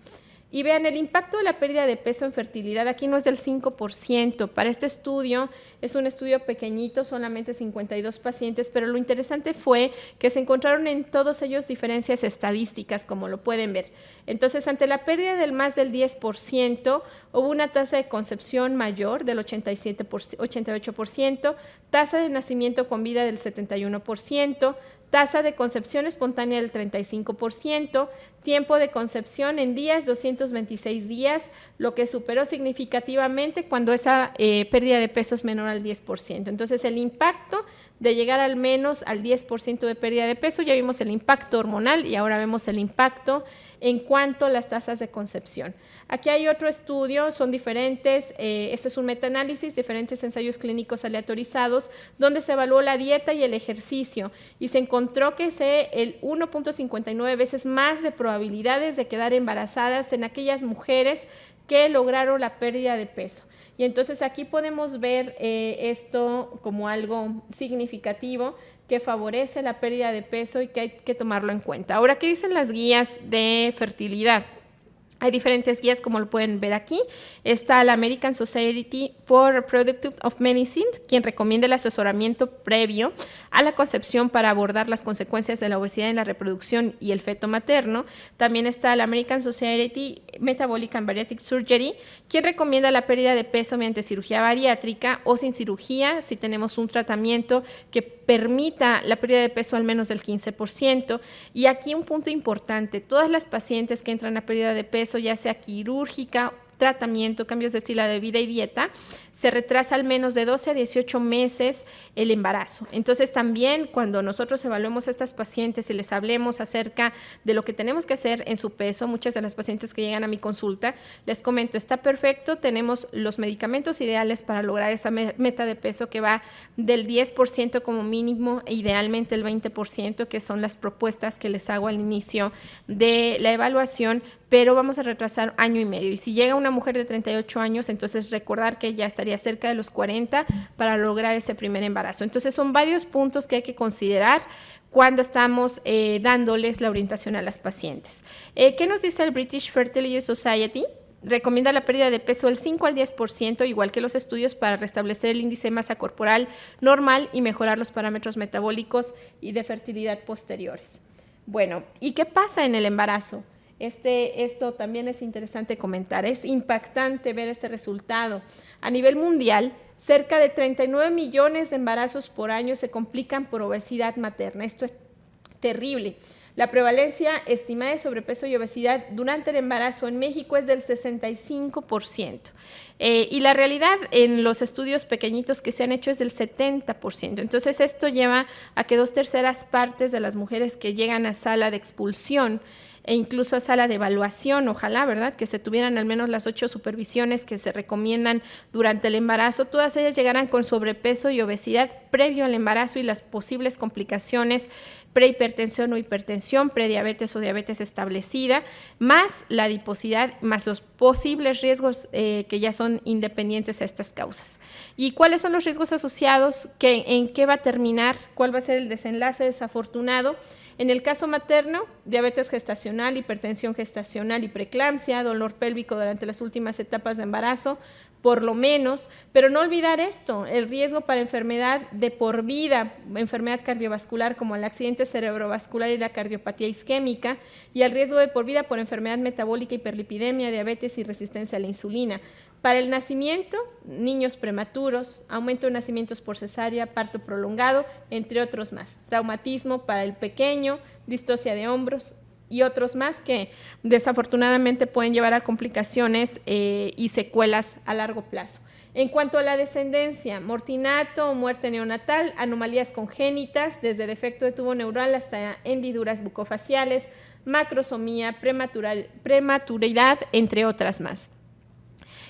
Y vean, el impacto de la pérdida de peso en fertilidad aquí no es del 5%. Para este estudio, es un estudio pequeñito, solamente 52 pacientes, pero lo interesante fue que se encontraron en todos ellos diferencias estadísticas, como lo pueden ver. Entonces, ante la pérdida del más del 10%, hubo una tasa de concepción mayor del 88%, tasa de nacimiento con vida del 71%, tasa de concepción espontánea del 35%, tiempo de concepción en días, 226 días, lo que superó significativamente cuando esa pérdida de peso es menor al 10%. Entonces, el impacto de llegar al menos al 10% de pérdida de peso, ya vimos el impacto hormonal y ahora vemos el impacto en cuanto a las tasas de concepción. Aquí hay otro estudio, son diferentes, este es un metaanálisis, diferentes ensayos clínicos aleatorizados, donde se evaluó la dieta y el ejercicio y se encontró que el 1.59 veces más de probabilidades de quedar embarazadas en aquellas mujeres que lograron la pérdida de peso. Y entonces aquí podemos ver esto como algo significativo que favorece la pérdida de peso y que hay que tomarlo en cuenta. Ahora, ¿qué dicen las guías de fertilidad? Hay diferentes guías, como lo pueden ver aquí. Está la American Society for Reproductive of Medicine, quien recomienda el asesoramiento previo a la concepción para abordar las consecuencias de la obesidad en la reproducción y el feto materno. También está la American Society Metabolic and Bariatric Surgery, quien recomienda la pérdida de peso mediante cirugía bariátrica o sin cirugía, si tenemos un tratamiento que permita la pérdida de peso al menos del 15%. Y aquí un punto importante, todas las pacientes que entran a pérdida de peso, ya sea quirúrgica, tratamiento, cambios de estilo de vida y dieta, se retrasa al menos de 12 a 18 meses el embarazo. Entonces también cuando nosotros evaluemos a estas pacientes y les hablemos acerca de lo que tenemos que hacer en su peso, muchas de las pacientes que llegan a mi consulta, les comento, está perfecto, tenemos los medicamentos ideales para lograr esa meta de peso que va del 10% como mínimo e idealmente el 20%, que son las propuestas que les hago al inicio de la evaluación, pero vamos a retrasar año y medio. Y si llega una mujer de 38 años, entonces recordar que ya estaría cerca de los 40 para lograr ese primer embarazo. Entonces son varios puntos que hay que considerar cuando estamos dándoles la orientación a las pacientes. ¿Qué nos dice el British Fertility Society? Recomienda la pérdida de peso del 5 al 10%, igual que los estudios, para restablecer el índice de masa corporal normal y mejorar los parámetros metabólicos y de fertilidad posteriores. Bueno, ¿y qué pasa en el embarazo? Esto también es interesante comentar, es impactante ver este resultado. A nivel mundial, cerca de 39 millones de embarazos por año se complican por obesidad materna. Esto es terrible. La prevalencia estimada de sobrepeso y obesidad durante el embarazo en México es del 65%. Y la realidad en los estudios pequeñitos que se han hecho es del 70%. Entonces esto lleva a que 2/3 partes de las mujeres que llegan a sala de expulsión e incluso a sala de evaluación, ojalá, ¿verdad?, que se tuvieran al menos las 8 supervisiones que se recomiendan durante el embarazo, todas ellas llegarán con sobrepeso y obesidad previo al embarazo y las posibles complicaciones, prehipertensión o hipertensión, prediabetes o diabetes establecida, más la adiposidad, más los posibles riesgos que ya son independientes a estas causas. ¿Y cuáles son los riesgos asociados? ¿En qué va a terminar? ¿Cuál va a ser el desenlace desafortunado? En el caso materno, diabetes gestacional, hipertensión gestacional y preeclampsia, dolor pélvico durante las últimas etapas de embarazo, por lo menos, pero no olvidar esto, el riesgo para enfermedad de por vida, enfermedad cardiovascular como el accidente cerebrovascular y la cardiopatía isquémica, y el riesgo de por vida por enfermedad metabólica, hiperlipidemia, diabetes y resistencia a la insulina. Para el nacimiento, niños prematuros, aumento de nacimientos por cesárea, parto prolongado, entre otros más. Traumatismo para el pequeño, distocia de hombros, y otros más que desafortunadamente pueden llevar a complicaciones y secuelas a largo plazo. En cuanto a la descendencia, mortinato o muerte neonatal, anomalías congénitas, desde defecto de tubo neural hasta hendiduras bucofaciales, macrosomía, prematuridad, entre otras más.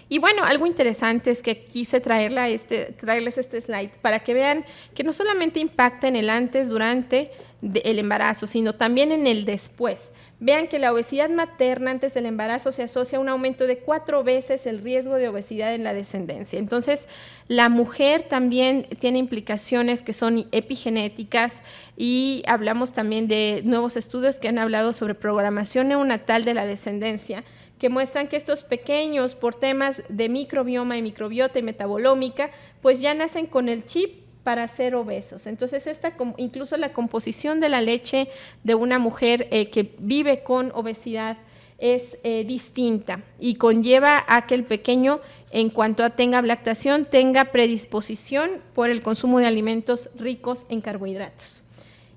Y bueno, algo interesante es que quise traerles este slide para que vean que no solamente impacta en el antes, durante el embarazo, sino también en el después. Vean que la obesidad materna antes del embarazo se asocia a un aumento de 4 veces el riesgo de obesidad en la descendencia. Entonces, la mujer también tiene implicaciones que son epigenéticas y hablamos también de nuevos estudios que han hablado sobre programación neonatal de la descendencia, que muestran que estos pequeños, por temas de microbioma y microbiota y metabolómica, pues ya nacen con el chip para ser obesos. Entonces, incluso la composición de la leche de una mujer que vive con obesidad es distinta y conlleva a que el pequeño, en cuanto a tenga lactación, tenga predisposición por el consumo de alimentos ricos en carbohidratos.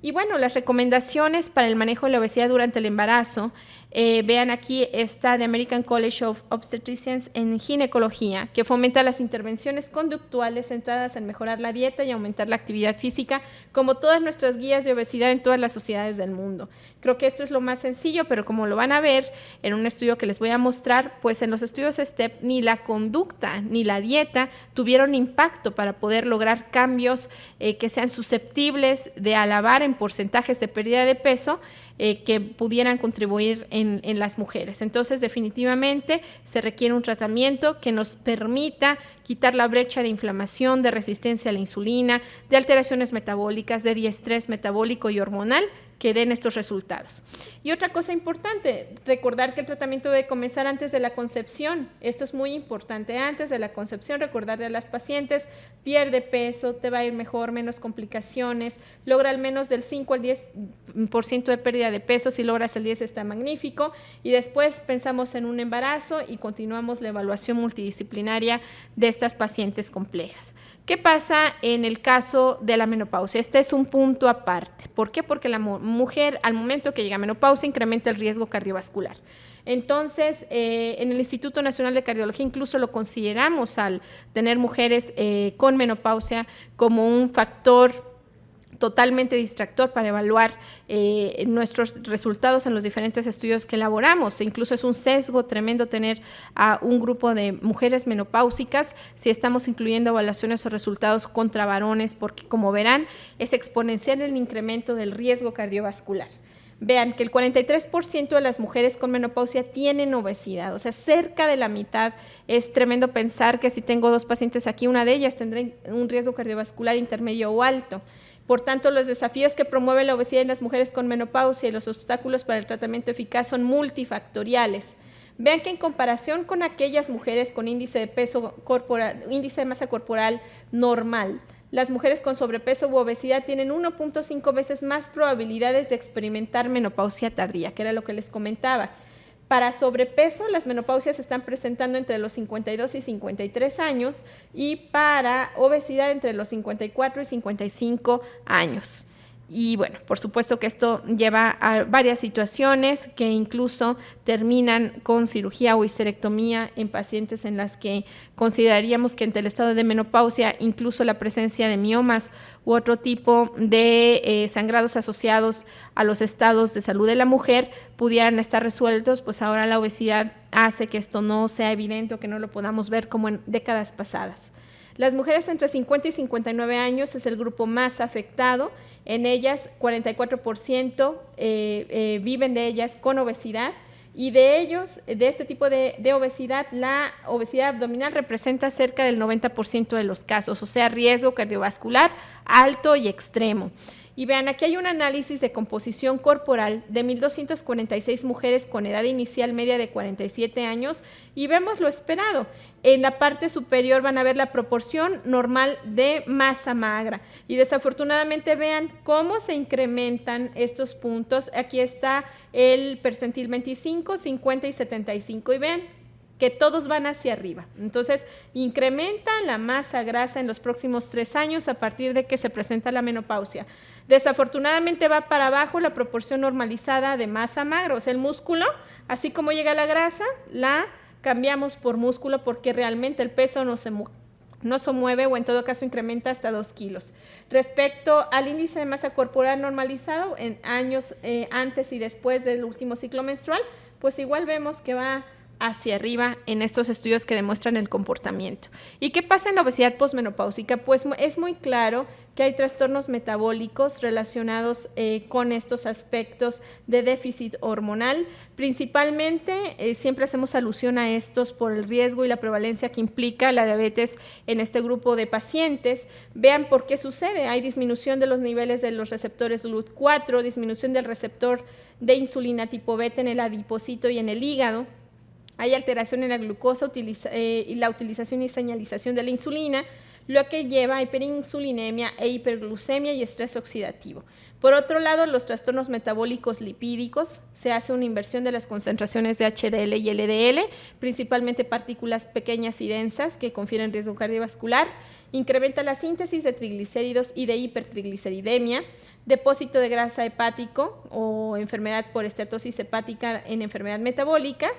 Y bueno, las recomendaciones para el manejo de la obesidad durante el embarazo, vean aquí está The American College of Obstetricians en ginecología, que fomenta las intervenciones conductuales centradas en mejorar la dieta y aumentar la actividad física, como todas nuestras guías de obesidad en todas las sociedades del mundo. Creo que esto es lo más sencillo, pero como lo van a ver en un estudio que les voy a mostrar, pues en los estudios STEP ni la conducta ni la dieta tuvieron impacto para poder lograr cambios que sean susceptibles de alabar en porcentajes de pérdida de peso que pudieran contribuir en las mujeres. Entonces, definitivamente se requiere un tratamiento que nos permita quitar la brecha de inflamación, de resistencia a la insulina, de alteraciones metabólicas, de diestrés metabólico y hormonal que den estos resultados. Y otra cosa importante, recordar que el tratamiento debe comenzar antes de la concepción. Esto es muy importante. Antes de la concepción, recordarle a las pacientes, pierde peso, te va a ir mejor, menos complicaciones, logra al menos del 5 al 10% de pérdida de peso. Si logras el 10 está magnífico. Y después pensamos en un embarazo y continuamos la evaluación multidisciplinaria de estas pacientes complejas. ¿Qué pasa en el caso de la menopausia? Este es un punto aparte. ¿Por qué? Porque la mujer al momento que llega a menopausia incrementa el riesgo cardiovascular. Entonces, en el Instituto Nacional de Cardiología incluso lo consideramos al tener mujeres con menopausia como un factor totalmente distractor para evaluar nuestros resultados en los diferentes estudios que elaboramos. Incluso es un sesgo tremendo tener a un grupo de mujeres menopáusicas si estamos incluyendo evaluaciones o resultados contra varones, porque como verán es exponencial el incremento del riesgo cardiovascular. Vean que el 43% de las mujeres con menopausia tienen obesidad, o sea, cerca de la mitad. Es tremendo pensar que si tengo 2 pacientes aquí, una de ellas tendrá un riesgo cardiovascular intermedio o alto. Por tanto, los desafíos que promueve la obesidad en las mujeres con menopausia y los obstáculos para el tratamiento eficaz son multifactoriales. Vean que en comparación con aquellas mujeres con índice de peso corporal, índice de masa corporal normal, las mujeres con sobrepeso u obesidad tienen 1.5 veces más probabilidades de experimentar menopausia tardía, que era lo que les comentaba. Para sobrepeso, las menopausias se están presentando entre los 52 y 53 años y para obesidad entre los 54 y 55 años. Y bueno, por supuesto que esto lleva a varias situaciones que incluso terminan con cirugía o histerectomía en pacientes en las que consideraríamos que ante el estado de menopausia, incluso la presencia de miomas u otro tipo de sangrados asociados a los estados de salud de la mujer pudieran estar resueltos, pues ahora la obesidad hace que esto no sea evidente o que no lo podamos ver como en décadas pasadas. Las mujeres entre 50 y 59 años es el grupo más afectado. En ellas, 44% viven de ellas con obesidad y de ellos, de este tipo de obesidad, la obesidad abdominal representa cerca del 90% de los casos, o sea, riesgo cardiovascular alto y extremo. Y vean, aquí hay un análisis de composición corporal de 1.246 mujeres con edad inicial media de 47 años y vemos lo esperado. En la parte superior van a ver la proporción normal de masa magra y desafortunadamente vean cómo se incrementan estos puntos. Aquí está el percentil 25, 50 y 75 y vean que todos van hacia arriba. Entonces, incrementa la masa grasa en los próximos 3 años a partir de que se presenta la menopausia. Desafortunadamente va para abajo la proporción normalizada de masa magra, o sea, el músculo, así como llega la grasa, la cambiamos por músculo porque realmente el peso no se mueve o en todo caso incrementa hasta 2 kilos. Respecto al índice de masa corporal normalizado en años antes y después del último ciclo menstrual, pues igual vemos que va hacia arriba en estos estudios que demuestran el comportamiento. ¿Y qué pasa en la obesidad posmenopáusica? Pues es muy claro que hay trastornos metabólicos relacionados con estos aspectos de déficit hormonal. Principalmente, siempre hacemos alusión a estos por el riesgo y la prevalencia que implica la diabetes en este grupo de pacientes. Vean por qué sucede. Hay disminución de los niveles de los receptores GLUT4, disminución del receptor de insulina tipo beta en el adipocito y en el hígado. Hay alteración en la glucosa y la utilización y señalización de la insulina, lo que lleva a hiperinsulinemia e hiperglucemia y estrés oxidativo. Por otro lado, los trastornos metabólicos lipídicos, se hace una inversión de las concentraciones de HDL y LDL, principalmente partículas pequeñas y densas que confieren riesgo cardiovascular, incrementa la síntesis de triglicéridos y de hipertrigliceridemia, depósito de grasa hepático o enfermedad por esteatosis hepática en enfermedad metabólica.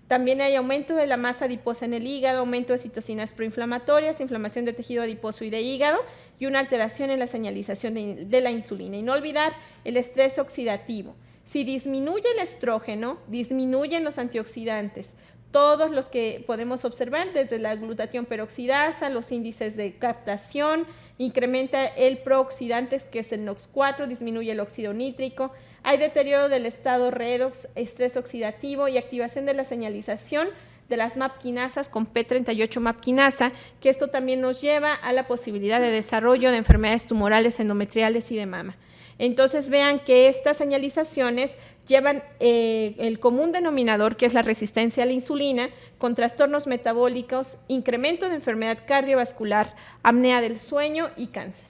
También hay aumento de la masa adiposa en el hígado, aumento de citocinas proinflamatorias, inflamación de tejido adiposo y de hígado y una alteración en la señalización de la insulina. Y no olvidar el estrés oxidativo. Si disminuye el estrógeno, disminuyen los antioxidantes. Todos los que podemos observar, desde la glutatión peroxidasa, los índices de captación, incrementa el prooxidante, que es el NOx4, disminuye el óxido nítrico, hay deterioro del estado redox, estrés oxidativo y activación de la señalización de las MAP quinasas con P38 MAP quinasa, que esto también nos lleva a la posibilidad de desarrollo de enfermedades tumorales, endometriales y de mama. Entonces vean que estas señalizaciones llevan el común denominador, que es la resistencia a la insulina, con trastornos metabólicos, incremento de enfermedad cardiovascular, apnea del sueño y cáncer.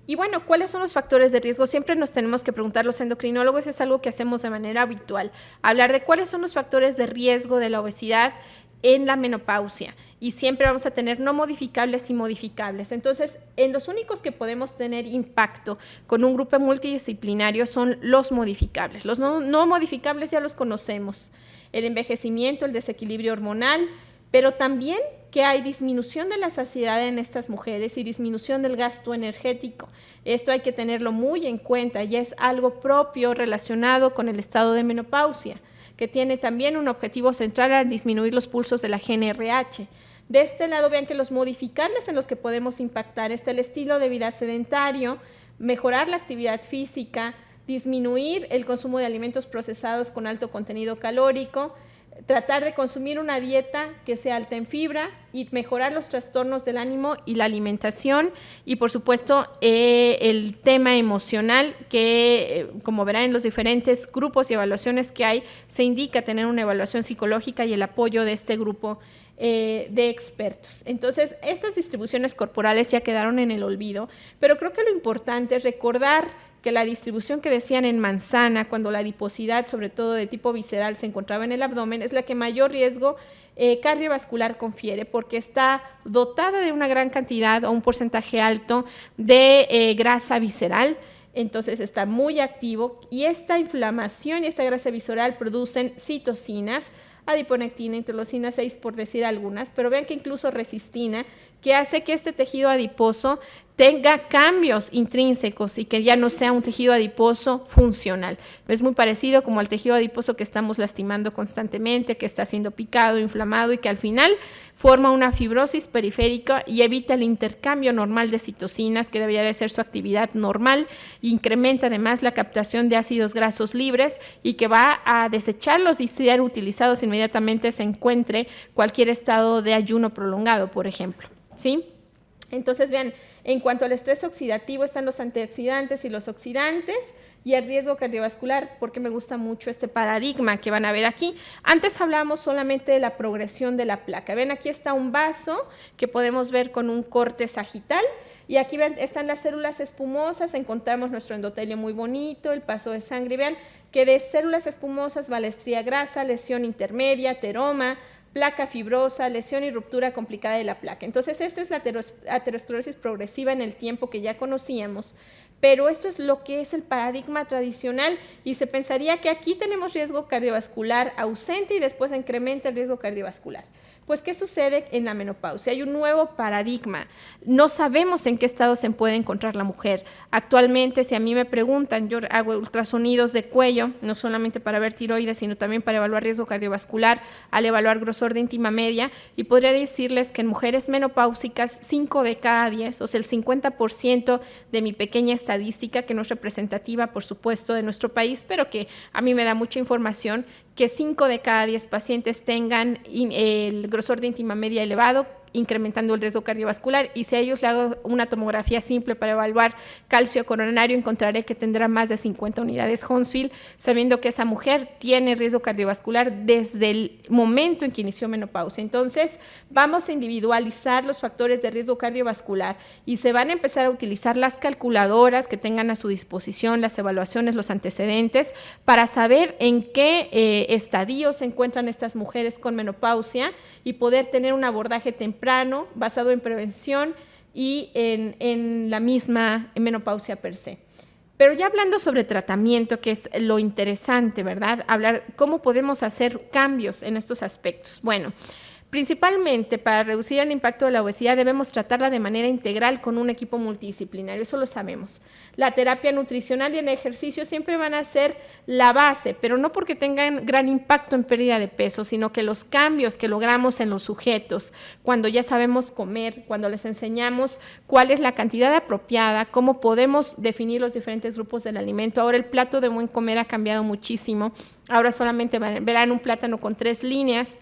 Y bueno, ¿cuáles son los factores de riesgo? Siempre nos tenemos que preguntar los endocrinólogos, es algo que hacemos de manera habitual, hablar de cuáles son los factores de riesgo de la obesidad en la menopausia, y siempre vamos a tener no modificables y modificables. Entonces, en los únicos que podemos tener impacto con un grupo multidisciplinario son los modificables. Los no modificables ya los conocemos, el envejecimiento, el desequilibrio hormonal, pero también que hay disminución de la saciedad en estas mujeres y disminución del gasto energético. Esto hay que tenerlo muy en cuenta, ya es algo propio relacionado con el estado de menopausia, que tiene también un objetivo central al disminuir los pulsos de la GnRH. De este lado, vean que los modificables en los que podemos impactar está el estilo de vida sedentario, mejorar la actividad física, disminuir el consumo de alimentos procesados con alto contenido calórico, tratar de consumir una dieta que sea alta en fibra y mejorar los trastornos del ánimo y la alimentación, y por supuesto el tema emocional, que como verán en los diferentes grupos y evaluaciones que hay, se indica tener una evaluación psicológica y el apoyo de este grupo de expertos. Entonces, estas distribuciones corporales ya quedaron en el olvido, pero creo que lo importante es recordar que la distribución que decían en manzana, cuando la adiposidad, sobre todo de tipo visceral, se encontraba en el abdomen, es la que mayor riesgo cardiovascular confiere, porque está dotada de una gran cantidad o un porcentaje alto de grasa visceral. Entonces está muy activo, y esta inflamación y esta grasa visceral producen citocinas, adiponectina, interleucina 6, por decir algunas, pero vean que incluso resistina, que hace que este tejido adiposo tenga cambios intrínsecos y que ya no sea un tejido adiposo funcional. Es muy parecido como al tejido adiposo que estamos lastimando constantemente, que está siendo picado, inflamado, y que al final forma una fibrosis periférica y evita el intercambio normal de citocinas, que debería de ser su actividad normal, incrementa además la captación de ácidos grasos libres y que va a desecharlos y ser utilizados inmediatamente se encuentre cualquier estado de ayuno prolongado, por ejemplo, ¿sí? Entonces, vean, en cuanto al estrés oxidativo están los antioxidantes y los oxidantes, y el riesgo cardiovascular, porque me gusta mucho este paradigma que van a ver aquí. Antes hablábamos solamente de la progresión de la placa. Ven, aquí está un vaso que podemos ver con un corte sagital, y aquí ven, están las células espumosas, encontramos nuestro endotelio muy bonito, el paso de sangre, y vean que de células espumosas va la estría grasa, lesión intermedia, teroma, placa fibrosa, lesión y ruptura complicada de la placa. Entonces, esta es la aterosclerosis progresiva en el tiempo que ya conocíamos, pero esto es lo que es el paradigma tradicional, y se pensaría que aquí tenemos riesgo cardiovascular ausente y después incrementa el riesgo cardiovascular. Pues, ¿qué sucede en la menopausia? Hay un nuevo paradigma. No sabemos en qué estado se puede encontrar la mujer. Actualmente, si a mí me preguntan, yo hago ultrasonidos de cuello, no solamente para ver tiroides, sino también para evaluar riesgo cardiovascular, al evaluar grosor de íntima media, y podría decirles que en mujeres menopáusicas, 5 de cada 10, o sea, el 50% de mi pequeña estadística, que no es representativa, por supuesto, de nuestro país, pero que a mí me da mucha información, que 5 de cada 10 pacientes tengan el grosor de íntima media elevado, incrementando el riesgo cardiovascular, y si a ellos le hago una tomografía simple para evaluar calcio coronario, encontraré que tendrá más de 50 unidades Hounsfield, sabiendo que esa mujer tiene riesgo cardiovascular desde el momento en que inició menopausia. Entonces, vamos a individualizar los factores de riesgo cardiovascular y se van a empezar a utilizar las calculadoras que tengan a su disposición, las evaluaciones, los antecedentes, para saber en qué estadio se encuentran estas mujeres con menopausia y poder tener un abordaje temprano, basado en prevención y en la misma menopausia per se. Pero ya hablando sobre tratamiento, que es lo interesante, ¿verdad? Hablar cómo podemos hacer cambios en estos aspectos. Bueno, principalmente para reducir el impacto de la obesidad debemos tratarla de manera integral con un equipo multidisciplinario, eso lo sabemos. La terapia nutricional y el ejercicio siempre van a ser la base, pero no porque tengan gran impacto en pérdida de peso, sino que los cambios que logramos en los sujetos, cuando ya sabemos comer, cuando les enseñamos cuál es la cantidad apropiada, cómo podemos definir los diferentes grupos del alimento. Ahora el plato de buen comer ha cambiado muchísimo, ahora solamente verán un plátano con 3 líneas.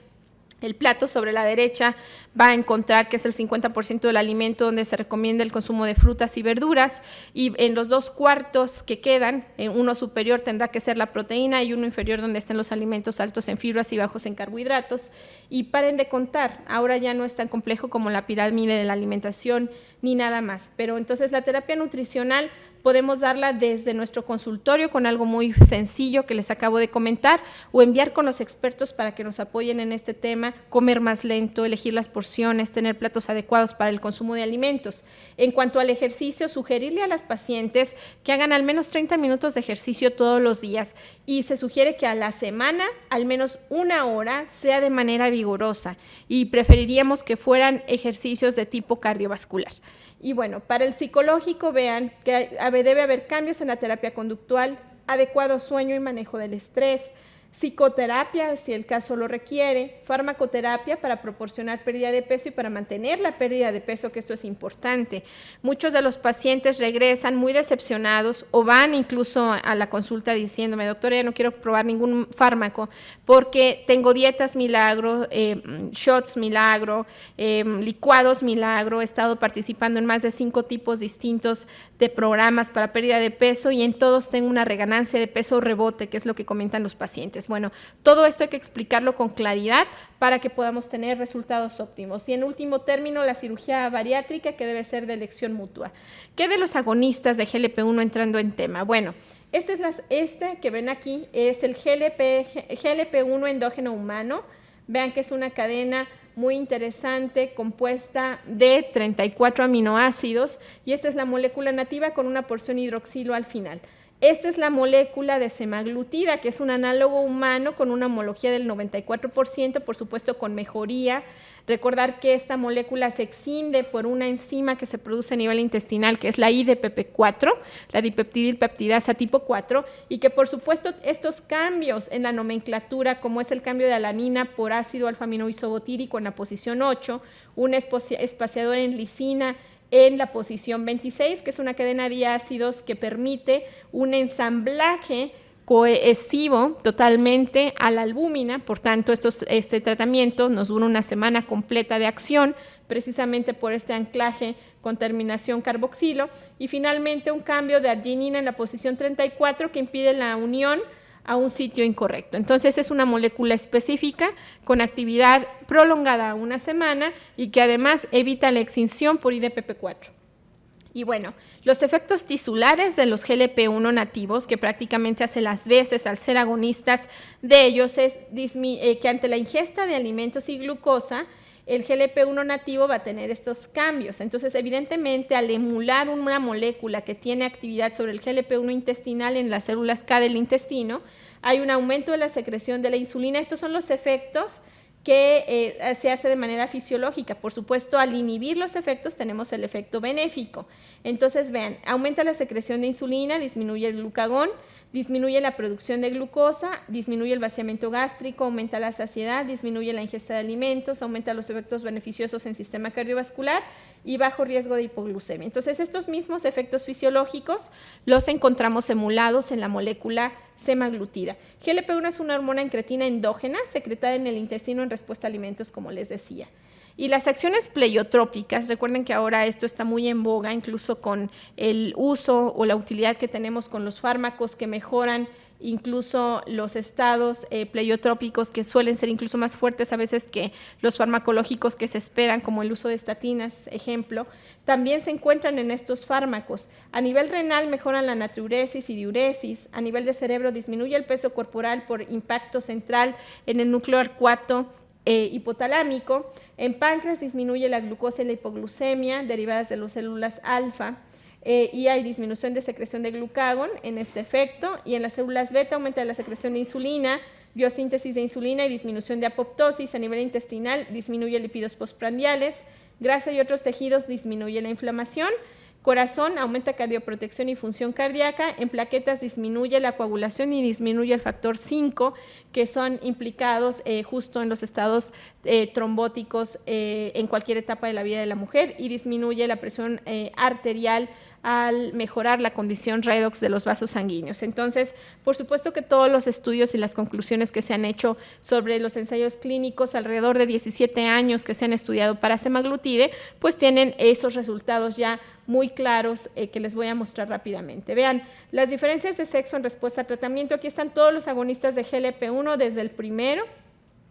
El plato sobre la derecha va a encontrar que es el 50% del alimento donde se recomienda el consumo de frutas y verduras, y en los 2 cuartos que quedan, uno superior tendrá que ser la proteína y uno inferior donde estén los alimentos altos en fibras y bajos en carbohidratos. Y paren de contar, ahora ya no es tan complejo como la pirámide de la alimentación ni nada más. Pero entonces la terapia nutricional podemos darla desde nuestro consultorio con algo muy sencillo que les acabo de comentar, o enviar con los expertos para que nos apoyen en este tema, comer más lento, elegir las porciones, tener platos adecuados para el consumo de alimentos. En cuanto al ejercicio, sugerirle a las pacientes que hagan al menos 30 minutos de ejercicio todos los días, y se sugiere que a la semana al menos 1 hora sea de manera vigorosa, y preferiríamos que fueran ejercicios de tipo cardiovascular. Y bueno, para el psicológico, vean que debe haber cambios en la terapia conductual, adecuado sueño y manejo del estrés, psicoterapia si el caso lo requiere, farmacoterapia para proporcionar pérdida de peso y para mantener la pérdida de peso, que esto es importante. Muchos de los pacientes regresan muy decepcionados o van incluso a la consulta diciéndome: doctora, ya no quiero probar ningún fármaco porque tengo dietas milagro, shots milagro, licuados milagro, he estado participando en más de 5 tipos distintos de programas para pérdida de peso y en todos tengo una reganancia de peso o rebote, que es lo que comentan los pacientes. Bueno, todo esto hay que explicarlo con claridad para que podamos tener resultados óptimos. Y en último término, la cirugía bariátrica, que debe ser de elección mutua. ¿Qué de los agonistas de GLP-1 entrando en tema? Bueno, este que ven aquí es el GLP-1 endógeno humano. Vean que es una cadena muy interesante, compuesta de 34 aminoácidos, y esta es la molécula nativa con una porción hidroxilo al final. Esta es la molécula de semaglutida, que es un análogo humano con una homología del 94%, por supuesto con mejoría. Recordar que esta molécula se escinde por una enzima que se produce a nivel intestinal, que es la IDPP4, la dipeptidilpeptidasa tipo 4, y que por supuesto estos cambios en la nomenclatura, como es el cambio de alanina por ácido alfa-aminoisobutírico en la posición 8, un espaciador en lisina en la posición 26, que es una cadena de ácidos que permite un ensamblaje cohesivo totalmente a la albúmina, por tanto este tratamiento nos dura una semana completa de acción, precisamente por este anclaje con terminación carboxilo, y finalmente un cambio de arginina en la posición 34 que impide la unión a un sitio incorrecto. Entonces es una molécula específica con actividad prolongada a una semana y que además evita la extinción por IDPP4. Y bueno, los efectos tisulares de los GLP-1 nativos, que prácticamente hace las veces al ser agonistas de ellos, es que ante la ingesta de alimentos y glucosa, el GLP-1 nativo va a tener estos cambios. Entonces, evidentemente, al emular una molécula que tiene actividad sobre el GLP-1 intestinal en las células K del intestino, hay un aumento de la secreción de la insulina. Estos son los efectos que se hace de manera fisiológica. Por supuesto, al inhibir los efectos tenemos el efecto benéfico. Entonces, vean, aumenta la secreción de insulina, disminuye el glucagón, disminuye la producción de glucosa, disminuye el vaciamiento gástrico, aumenta la saciedad, disminuye la ingesta de alimentos, aumenta los efectos beneficiosos en sistema cardiovascular y bajo riesgo de hipoglucemia. Entonces, estos mismos efectos fisiológicos los encontramos emulados en la molécula semaglutida. GLP-1 es una hormona incretina endógena secretada en el intestino en respuesta a alimentos, como les decía. Y las acciones pleiotrópicas, recuerden que ahora esto está muy en boga, incluso con el uso o la utilidad que tenemos con los fármacos que mejoran incluso los estados pleiotrópicos, que suelen ser incluso más fuertes a veces que los farmacológicos que se esperan, como el uso de estatinas, ejemplo, también se encuentran en estos fármacos. A nivel renal mejoran la natriuresis y diuresis, a nivel de cerebro disminuye el peso corporal por impacto central en el núcleo arcuato hipotalámico, en páncreas disminuye la glucosa y la hipoglucemia derivadas de las células alfa, y hay disminución de secreción de glucagón en este efecto, y en las células beta aumenta la secreción de insulina, biosíntesis de insulina y disminución de apoptosis. A nivel intestinal disminuye lípidos postprandiales, grasa y otros tejidos disminuye la inflamación. Corazón aumenta cardioprotección y función cardíaca, en plaquetas disminuye la coagulación y disminuye el factor 5, que son implicados justo en los estados trombóticos en cualquier etapa de la vida de la mujer, y disminuye la presión arterial al mejorar la condición redox de los vasos sanguíneos. Entonces, por supuesto que todos los estudios y las conclusiones que se han hecho sobre los ensayos clínicos, alrededor de 17 años que se han estudiado para semaglutide, pues tienen esos resultados ya muy claros que les voy a mostrar rápidamente. Vean, las diferencias de sexo en respuesta al tratamiento. Aquí están todos los agonistas de GLP-1 desde el primero,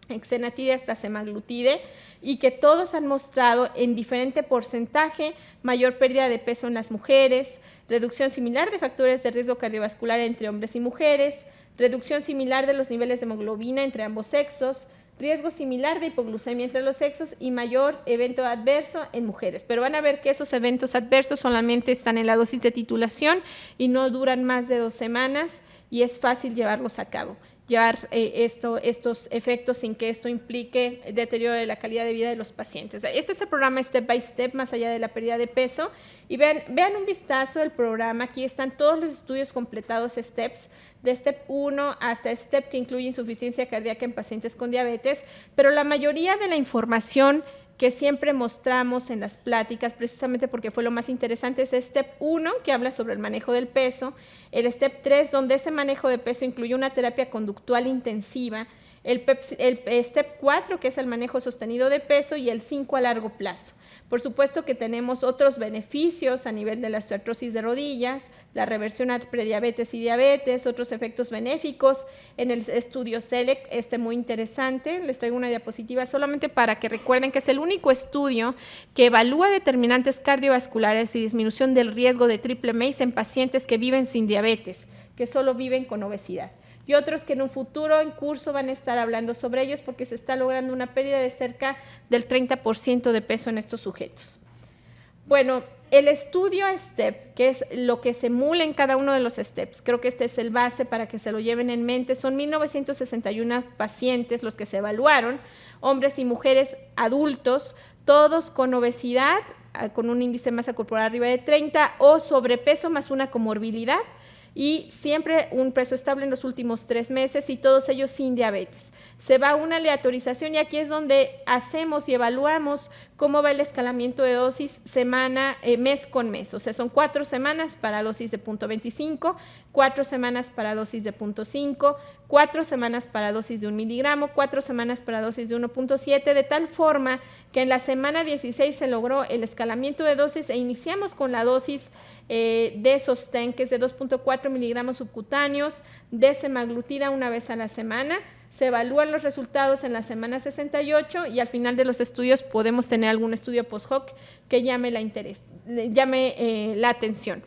exenatide hasta semaglutide, y que todos han mostrado en diferente porcentaje mayor pérdida de peso en las mujeres, reducción similar de factores de riesgo cardiovascular entre hombres y mujeres, reducción similar de los niveles de hemoglobina entre ambos sexos, riesgo similar de hipoglucemia entre los sexos y mayor evento adverso en mujeres. Pero van a ver que esos eventos adversos solamente están en la dosis de titulación y no duran más de 2 semanas, y es fácil llevarlos a cabo. Llevar estos efectos sin que esto implique deterioro de la calidad de vida de los pacientes. Este es el programa Step by Step, más allá de la pérdida de peso. Y vean un vistazo del programa. Aquí están todos los estudios completados, steps, de Step 1 hasta Step que incluye insuficiencia cardíaca en pacientes con diabetes, pero la mayoría de la información que siempre mostramos en las pláticas, precisamente porque fue lo más interesante, es Step 1, que habla sobre el manejo del peso, el Step 3, donde ese manejo de peso incluye una terapia conductual intensiva, el Step 4, que es el manejo sostenido de peso, y el 5 a largo plazo. Por supuesto que tenemos otros beneficios a nivel de la osteoartrosis de rodillas, la reversión a prediabetes y diabetes, otros efectos benéficos en el estudio SELECT, muy interesante. Les traigo una diapositiva solamente para que recuerden que es el único estudio que evalúa determinantes cardiovasculares y disminución del riesgo de triple MACE en pacientes que viven sin diabetes, que solo viven con obesidad. Y otros que en un futuro en curso van a estar hablando sobre ellos, porque se está logrando una pérdida de cerca del 30% de peso en estos sujetos. Bueno, el estudio STEP, que es lo que se emula en cada uno de los STEPs, creo que este es el base para que se lo lleven en mente. Son 1,961 pacientes los que se evaluaron, hombres y mujeres adultos, todos con obesidad, con un índice de masa corporal arriba de 30 o sobrepeso más una comorbilidad. y siempre un peso estable en los últimos 3 meses y todos ellos sin diabetes. Se va a una aleatorización y aquí es donde hacemos y evaluamos cómo va el escalamiento de dosis mes con mes. O sea, son 4 semanas para dosis de 0.25, 4 semanas para dosis de 0.5, 4 semanas para dosis de 1 miligramo, 4 semanas para dosis de 1.7, de tal forma que en la semana 16 se logró el escalamiento de dosis e iniciamos con la dosis de sostén, que es de 2.4 miligramos subcutáneos de semaglutida una vez a la semana. Se evalúan los resultados en la semana 68 y al final de los estudios podemos tener algún estudio post-hoc que llame la atención.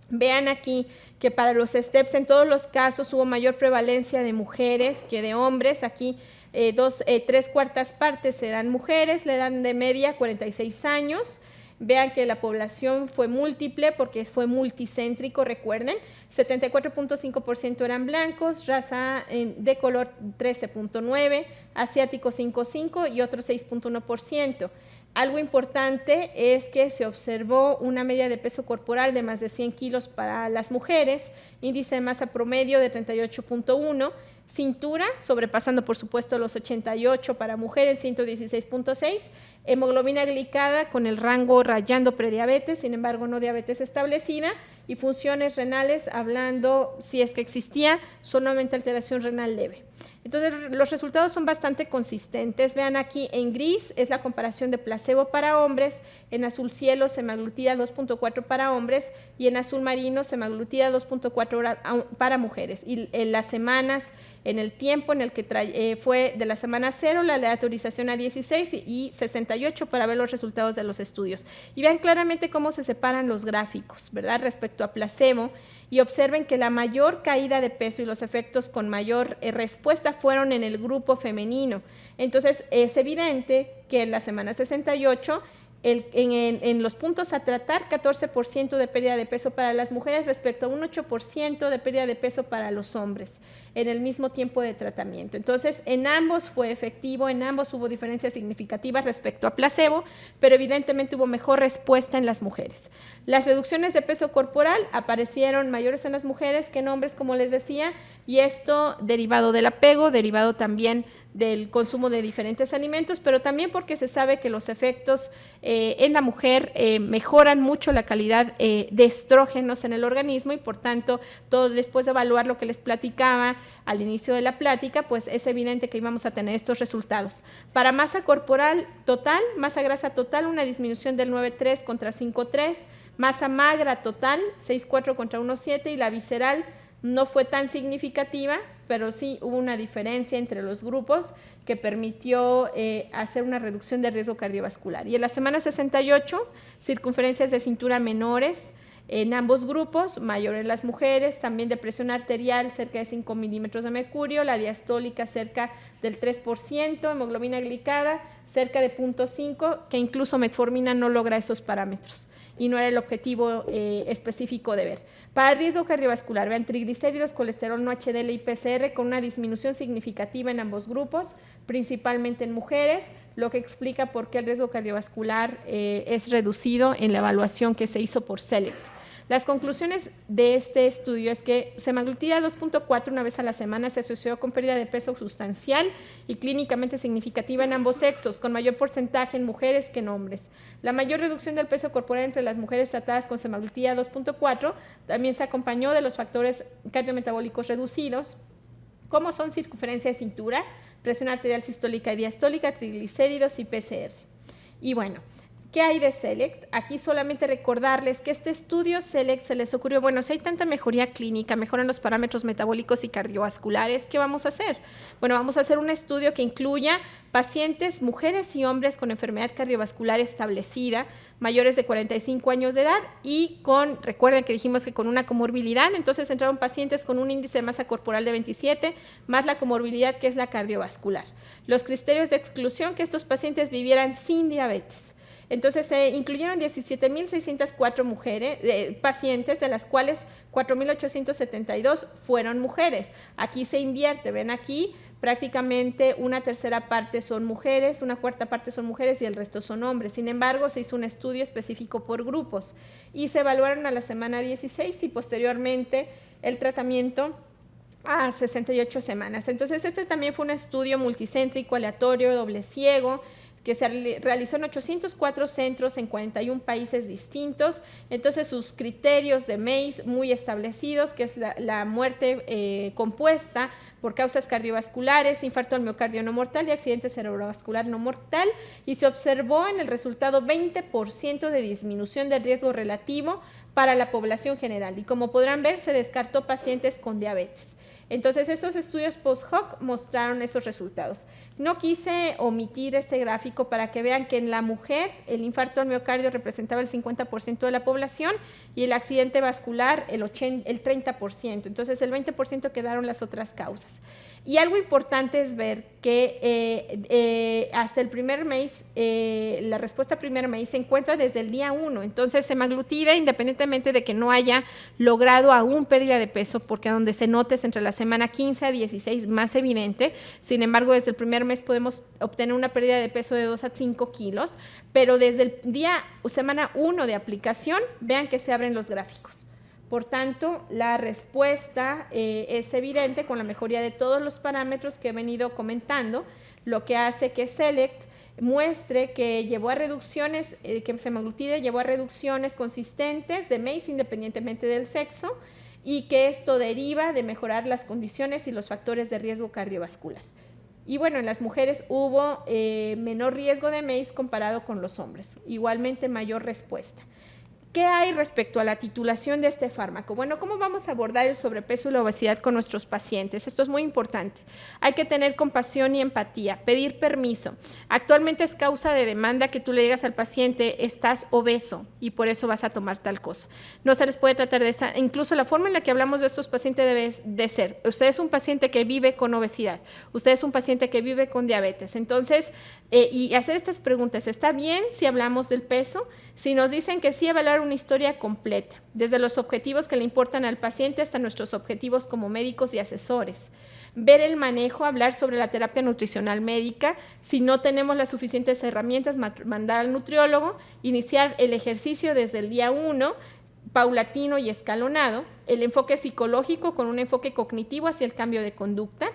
Vean aquí que para los STEPS en todos los casos hubo mayor prevalencia de mujeres que de hombres. Aquí 3/4 partes eran mujeres, la edad de media 46 años. Vean que la población fue múltiple porque fue multicéntrico, recuerden, 74.5% eran blancos, raza de color 13.9%, asiáticos 5.5% y otros 6.1%. Algo importante es que se observó una media de peso corporal de más de 100 kilos para las mujeres, índice de masa promedio de 38.1, cintura, sobrepasando por supuesto los 88 para mujeres, 116.6, hemoglobina glicada con el rango rayando prediabetes, sin embargo no diabetes establecida, y funciones renales, hablando si es que existía solamente alteración renal leve. Entonces los resultados son bastante consistentes. Vean aquí en gris es la comparación de placebo para hombres, en azul cielo semaglutida 2.4 para hombres y en azul marino semaglutida 2.4 para mujeres. Y en las semanas, en el tiempo en el que fue de la semana 0, la aleatorización a 16 y 68 para ver los resultados de los estudios. Y vean claramente cómo se separan los gráficos, ¿verdad?, respecto a placebo, y observen que la mayor caída de peso y los efectos con mayor respuesta fueron en el grupo femenino. Entonces, es evidente que en la semana 68 en los puntos a tratar, 14% de pérdida de peso para las mujeres respecto a un 8% de pérdida de peso para los hombres en el mismo tiempo de tratamiento. Entonces, en ambos fue efectivo, en ambos hubo diferencias significativas respecto a placebo, pero evidentemente hubo mejor respuesta en las mujeres. Las reducciones de peso corporal aparecieron mayores en las mujeres que en hombres, como les decía, y esto derivado del apego, derivado también del consumo de diferentes alimentos, pero también porque se sabe que los efectos en la mujer mejoran mucho la calidad de estrógenos en el organismo y por tanto, todo después de evaluar lo que les platicaba al inicio de la plática, pues es evidente que íbamos a tener estos resultados. Para masa corporal total, masa grasa total, una disminución del 9.3 contra 5.3, masa magra total, 6.4 contra 1.7 y la visceral no fue tan significativa, pero sí hubo una diferencia entre los grupos que permitió hacer una reducción de riesgo cardiovascular. Y en la semana 68, circunferencias de cintura menores en ambos grupos, mayor en las mujeres, también de presión arterial cerca de 5 milímetros de mercurio, la diastólica cerca del 3%, hemoglobina glicada cerca de 0.5, que incluso metformina no logra esos parámetros y no era el objetivo específico de ver. Para el riesgo cardiovascular, vean triglicéridos, colesterol no HDL y PCR con una disminución significativa en ambos grupos, principalmente en mujeres, lo que explica por qué el riesgo cardiovascular es reducido en la evaluación que se hizo por SELECT. Las conclusiones de este estudio es que semaglutida 2.4 una vez a la semana se asoció con pérdida de peso sustancial y clínicamente significativa en ambos sexos, con mayor porcentaje en mujeres que en hombres. La mayor reducción del peso corporal entre las mujeres tratadas con semaglutida 2.4 también se acompañó de los factores cardiometabólicos reducidos, como son circunferencia de cintura, presión arterial sistólica y diastólica, triglicéridos y PCR. Y bueno, ¿qué hay de SELECT? Aquí solamente recordarles que este estudio SELECT se les ocurrió, bueno, si hay tanta mejoría clínica, mejoran los parámetros metabólicos y cardiovasculares, ¿qué vamos a hacer? Bueno, vamos a hacer un estudio que incluya pacientes, mujeres y hombres con enfermedad cardiovascular establecida, mayores de 45 años de edad y recuerden que dijimos que con una comorbilidad, entonces entraron pacientes con un índice de masa corporal de 27, más la comorbilidad que es la cardiovascular. Los criterios de exclusión, que estos pacientes vivieran sin diabetes. Entonces se incluyeron 17.604 pacientes, de las cuales 4.872 fueron mujeres. Aquí se invierte, ven aquí, prácticamente una tercera parte son mujeres, una cuarta parte son mujeres y el resto son hombres. Sin embargo, se hizo un estudio específico por grupos y se evaluaron a la semana 16 y posteriormente el tratamiento a 68 semanas. Entonces, este también fue un estudio multicéntrico, aleatorio, doble ciego, que se realizó en 804 centros en 41 países distintos. Entonces, sus criterios de MACE muy establecidos, que es la muerte compuesta por causas cardiovasculares, infarto al miocardio no mortal y accidente cerebrovascular no mortal, y se observó en el resultado 20% de disminución del riesgo relativo para la población general. Y como podrán ver, se descartó pacientes con diabetes. Entonces, estos estudios post-hoc mostraron esos resultados. No quise omitir este gráfico para que vean que en la mujer el infarto al miocardio representaba el 50% de la población y el accidente vascular el 30%. Entonces, el 20% quedaron las otras causas. Y algo importante es ver que hasta el primer mes, la respuesta al primer mes se encuentra desde el día 1. Entonces, semaglutida, independientemente de que no haya logrado aún pérdida de peso, porque donde se note es entre la semana 15 a 16 más evidente. Sin embargo, desde el primer mes podemos obtener una pérdida de peso de 2 a 5 kilos, pero desde el día o semana 1 de aplicación, vean que se abren los gráficos. Por tanto, la respuesta es evidente con la mejoría de todos los parámetros que he venido comentando, lo que hace que SELECT muestre que llevó a reducciones, que semaglutida llevó a reducciones consistentes de MACE independientemente del sexo, y que esto deriva de mejorar las condiciones y los factores de riesgo cardiovascular. Y bueno, en las mujeres hubo menor riesgo de MACE comparado con los hombres, igualmente mayor respuesta. ¿Qué hay respecto a la titulación de este fármaco? Bueno, ¿cómo vamos a abordar el sobrepeso y la obesidad con nuestros pacientes? Esto es muy importante. Hay que tener compasión y empatía, pedir permiso. Actualmente es causa de demanda que tú le digas al paciente, estás obeso y por eso vas a tomar tal cosa. No se les puede tratar de esa, incluso la forma en la que hablamos de estos pacientes debe de ser, usted es un paciente que vive con obesidad, usted es un paciente que vive con diabetes. Entonces, y hacer estas preguntas, ¿está bien si hablamos del peso? Si nos dicen que sí, evaluar una historia completa, desde los objetivos que le importan al paciente hasta nuestros objetivos como médicos y asesores. Ver el manejo, hablar sobre la terapia nutricional médica, si no tenemos las suficientes herramientas, mandar al nutriólogo, iniciar el ejercicio desde el día 1, paulatino y escalonado, el enfoque psicológico con un enfoque cognitivo hacia el cambio de conducta,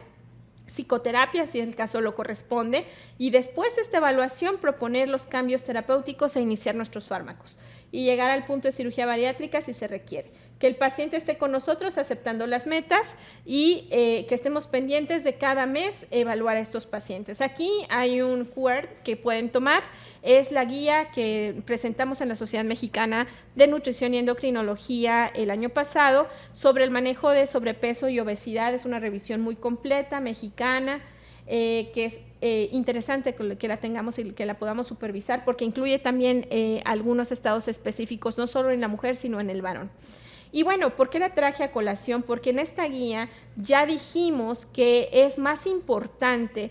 psicoterapia, si el caso lo corresponde, y después de esta evaluación proponer los cambios terapéuticos e iniciar nuestros fármacos y llegar al punto de cirugía bariátrica si se requiere. Que el paciente esté con nosotros aceptando las metas y que estemos pendientes de cada mes evaluar a estos pacientes. Aquí hay un QR que pueden tomar, es la guía que presentamos en la Sociedad Mexicana de Nutrición y Endocrinología el año pasado sobre el manejo de sobrepeso y obesidad. Es una revisión muy completa, mexicana, que es interesante que la tengamos y que la podamos supervisar porque incluye también algunos estados específicos, no solo en la mujer, sino en el varón. Y bueno, ¿por qué la traje a colación? Porque en esta guía ya dijimos que es más importante,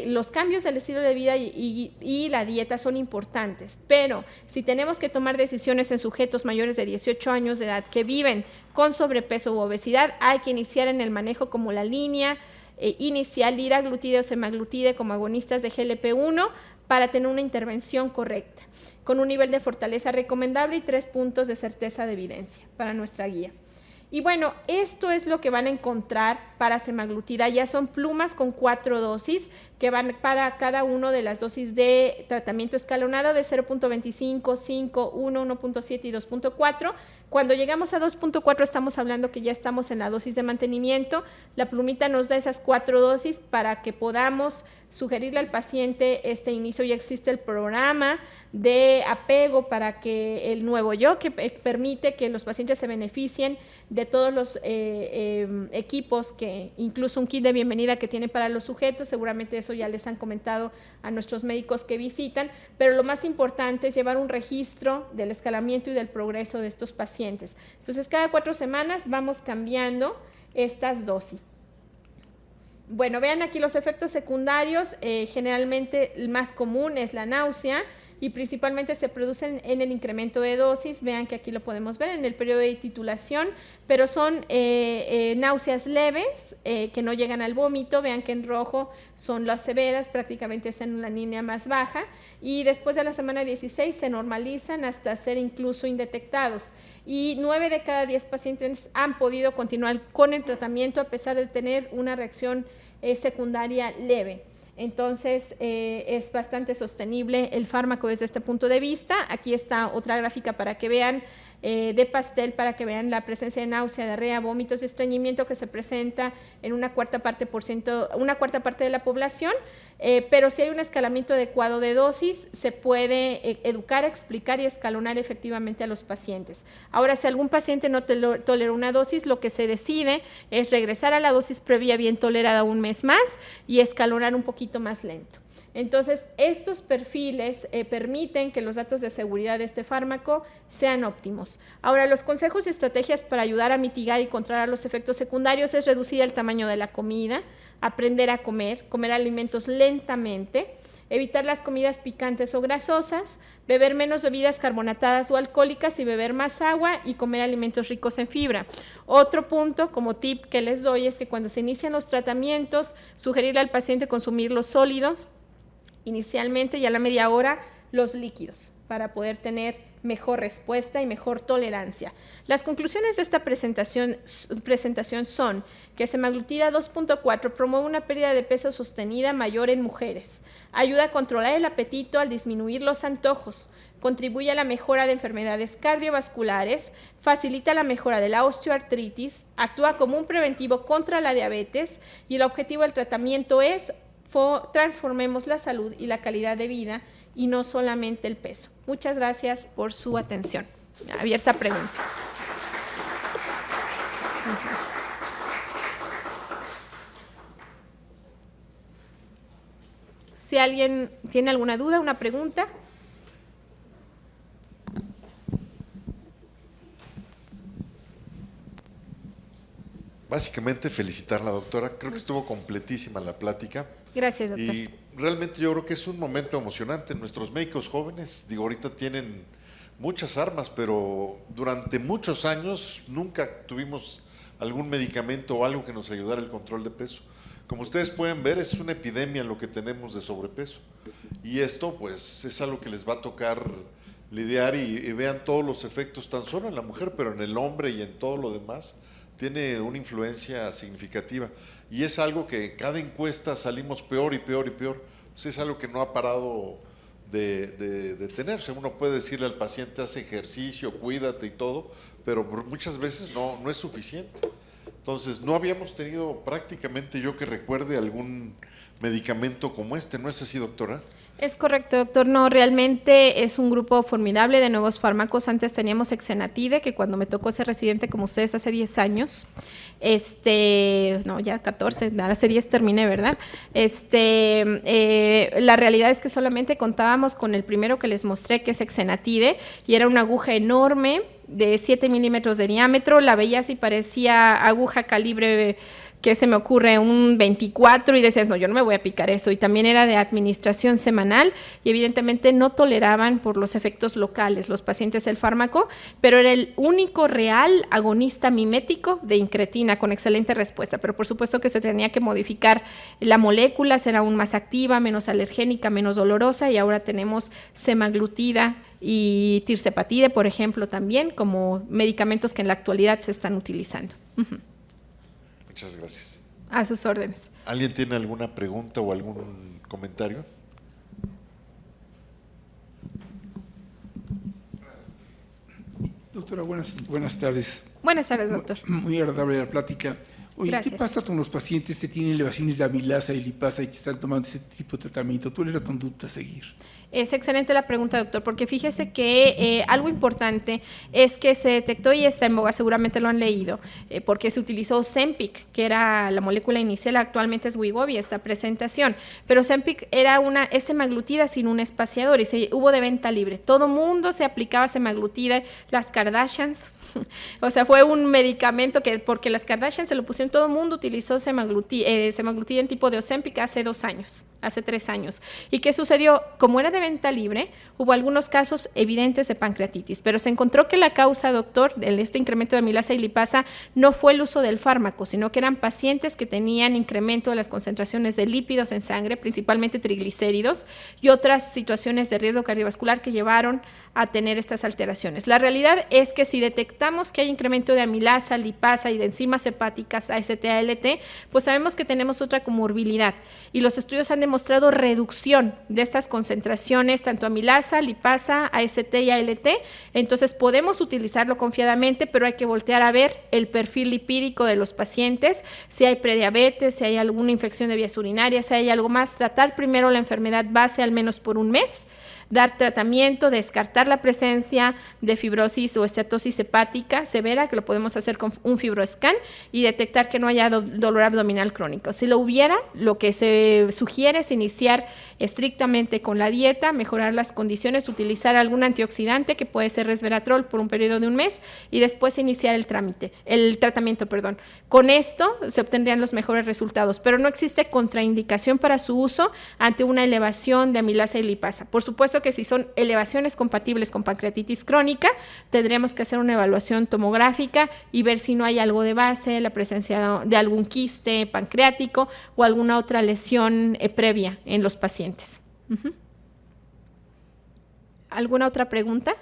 los cambios del estilo de vida y la dieta son importantes, pero si tenemos que tomar decisiones en sujetos mayores de 18 años de edad que viven con sobrepeso u obesidad, hay que iniciar en el manejo como la línea inicial liraglutide o semaglutide como agonistas de GLP-1 para tener una intervención correcta, con un nivel de fortaleza recomendable y 3 puntos de certeza de evidencia para nuestra guía. Y bueno, esto es lo que van a encontrar para semaglutida. Ya son plumas con 4 dosis que van para cada una de las dosis de tratamiento escalonado de 0.25, 5, 1, 1.7 y 2.4. Cuando llegamos a 2.4 estamos hablando que ya estamos en la dosis de mantenimiento. La plumita nos da esas 4 dosis para que podamos sugerirle al paciente este inicio. Ya existe el programa de apego para que el nuevo yo, que permite que los pacientes se beneficien de todos los equipos, que incluso un kit de bienvenida que tiene para los sujetos. Seguramente eso ya les han comentado a nuestros médicos que visitan, pero lo más importante es llevar un registro del escalamiento y del progreso de estos pacientes. Entonces, cada 4 semanas vamos cambiando estas dosis. Bueno, vean aquí los efectos secundarios. Generalmente el más común es la náusea, y principalmente se producen en el incremento de dosis. Vean que aquí lo podemos ver en el periodo de titulación, pero son náuseas leves que no llegan al vómito. Vean que en rojo son las severas, prácticamente están en la línea más baja, y después de la semana 16 se normalizan hasta ser incluso indetectados. Y 9 de cada 10 pacientes han podido continuar con el tratamiento a pesar de tener una reacción secundaria leve. Entonces, es bastante sostenible el fármaco desde este punto de vista. Aquí está otra gráfica para que vean, de pastel, para que vean la presencia de náusea, diarrea, vómitos y estreñimiento que se presenta en una cuarta parte de la población, pero si hay un escalamiento adecuado de dosis, se puede educar, explicar y escalonar efectivamente a los pacientes. Ahora, si algún paciente no tolera una dosis, lo que se decide es regresar a la dosis previa bien tolerada un mes más y escalonar un poquito más lento. Entonces, estos perfiles permiten que los datos de seguridad de este fármaco sean óptimos. Ahora, los consejos y estrategias para ayudar a mitigar y controlar los efectos secundarios es reducir el tamaño de la comida, aprender a comer alimentos lentamente, evitar las comidas picantes o grasosas, beber menos bebidas carbonatadas o alcohólicas y beber más agua, y comer alimentos ricos en fibra. Otro punto como tip que les doy es que cuando se inician los tratamientos, sugerirle al paciente consumir los sólidos inicialmente, y a la media hora los líquidos, para poder tener mejor respuesta y mejor tolerancia. Las conclusiones de esta presentación son que semaglutida 2.4 promueve una pérdida de peso sostenida mayor en mujeres, ayuda a controlar el apetito al disminuir los antojos, contribuye a la mejora de enfermedades cardiovasculares, facilita la mejora de la osteoartritis, actúa como un preventivo contra la diabetes, y el objetivo del tratamiento es transformemos la salud y la calidad de vida y no solamente el peso. Muchas gracias por su atención. Abierta a preguntas. Si alguien tiene alguna duda, una pregunta. Básicamente felicitar a la doctora, creo que estuvo completísima la plática. Gracias, doctor. Y realmente yo creo que es un momento emocionante. Nuestros médicos jóvenes, digo, ahorita tienen muchas armas, pero durante muchos años nunca tuvimos algún medicamento o algo que nos ayudara al control de peso. Como ustedes pueden ver, es una epidemia lo que tenemos de sobrepeso. Y esto, pues, es algo que les va a tocar lidiar, y vean todos los efectos, tan solo en la mujer, pero en el hombre y en todo lo demás, tiene una influencia significativa. Y es algo que cada encuesta salimos peor y peor y peor. Pues es algo que no ha parado de tenerse. Uno puede decirle al paciente, haz ejercicio, cuídate y todo, pero muchas veces no es suficiente. Entonces, no habíamos tenido prácticamente, yo que recuerde, algún medicamento como este. ¿No es así, doctora? Es correcto, doctor. No, realmente es un grupo formidable de nuevos fármacos. Antes teníamos Exenatide, que cuando me tocó ser residente como ustedes hace 10 años, no, ya 14, hace 10 terminé, ¿verdad? La realidad es que solamente contábamos con el primero que les mostré, que es Exenatide, y era una aguja enorme de 7 milímetros de diámetro. La veías y parecía aguja calibre, que se me ocurre, un 24, y decías, no, yo no me voy a picar eso. Y también era de administración semanal, y evidentemente no toleraban por los efectos locales los pacientes el fármaco, pero era el único real agonista mimético de incretina con excelente respuesta. Pero por supuesto que se tenía que modificar la molécula, ser aún más activa, menos alergénica, menos dolorosa, y ahora tenemos semaglutida y tirzepatide, por ejemplo, también como medicamentos que en la actualidad se están utilizando. Muchas gracias. A sus órdenes. ¿Alguien tiene alguna pregunta o algún comentario? Doctora, buenas tardes. Buenas tardes, doctor. Muy agradable la plática. Oye, Gracias. ¿qué pasa con los pacientes que tienen elevaciones de amilasa y lipasa y que están tomando ese tipo de tratamiento? ¿Cuál es la conducta a seguir? Es excelente la pregunta, doctor, porque fíjese que algo importante es que se detectó, y está en boga, seguramente lo han leído, porque se utilizó Ozempic, que era la molécula inicial, actualmente es Wegovy esta presentación, pero Ozempic era es semaglutida sin un espaciador, y hubo de venta libre. Todo mundo se aplicaba semaglutida, las Kardashians, o sea, fue un medicamento que, porque las Kardashians se lo pusieron, todo el mundo utilizó semaglutida en tipo de Ozempic hace 2 años. hace 3 años. ¿Y qué sucedió? Como era de venta libre, hubo algunos casos evidentes de pancreatitis, pero se encontró que la causa, doctor, de este incremento de amilasa y lipasa no fue el uso del fármaco, sino que eran pacientes que tenían incremento de las concentraciones de lípidos en sangre, principalmente triglicéridos, y otras situaciones de riesgo cardiovascular que llevaron a tener estas alteraciones. La realidad es que si detectamos que hay incremento de amilasa, lipasa y de enzimas hepáticas AST, ALT, pues sabemos que tenemos otra comorbilidad, y los estudios han demostrado reducción de estas concentraciones, tanto amilasa, lipasa, AST y ALT. Entonces podemos utilizarlo confiadamente, pero hay que voltear a ver el perfil lipídico de los pacientes, si hay prediabetes, si hay alguna infección de vías urinarias, si hay algo más, tratar primero la enfermedad base al menos por un mes, dar tratamiento, descartar la presencia de fibrosis o esteatosis hepática severa, que lo podemos hacer con un fibroscan, y detectar que no haya dolor abdominal crónico. Si lo hubiera, lo que se sugiere es iniciar estrictamente con la dieta, mejorar las condiciones, utilizar algún antioxidante que puede ser resveratrol por un periodo de un mes y después iniciar el tratamiento. Con esto se obtendrían los mejores resultados, pero no existe contraindicación para su uso ante una elevación de amilasa y lipasa. Por supuesto que si son elevaciones compatibles con pancreatitis crónica, tendremos que hacer una evaluación tomográfica y ver si no hay algo de base, la presencia de algún quiste pancreático o alguna otra lesión previa en los pacientes. ¿Alguna otra pregunta?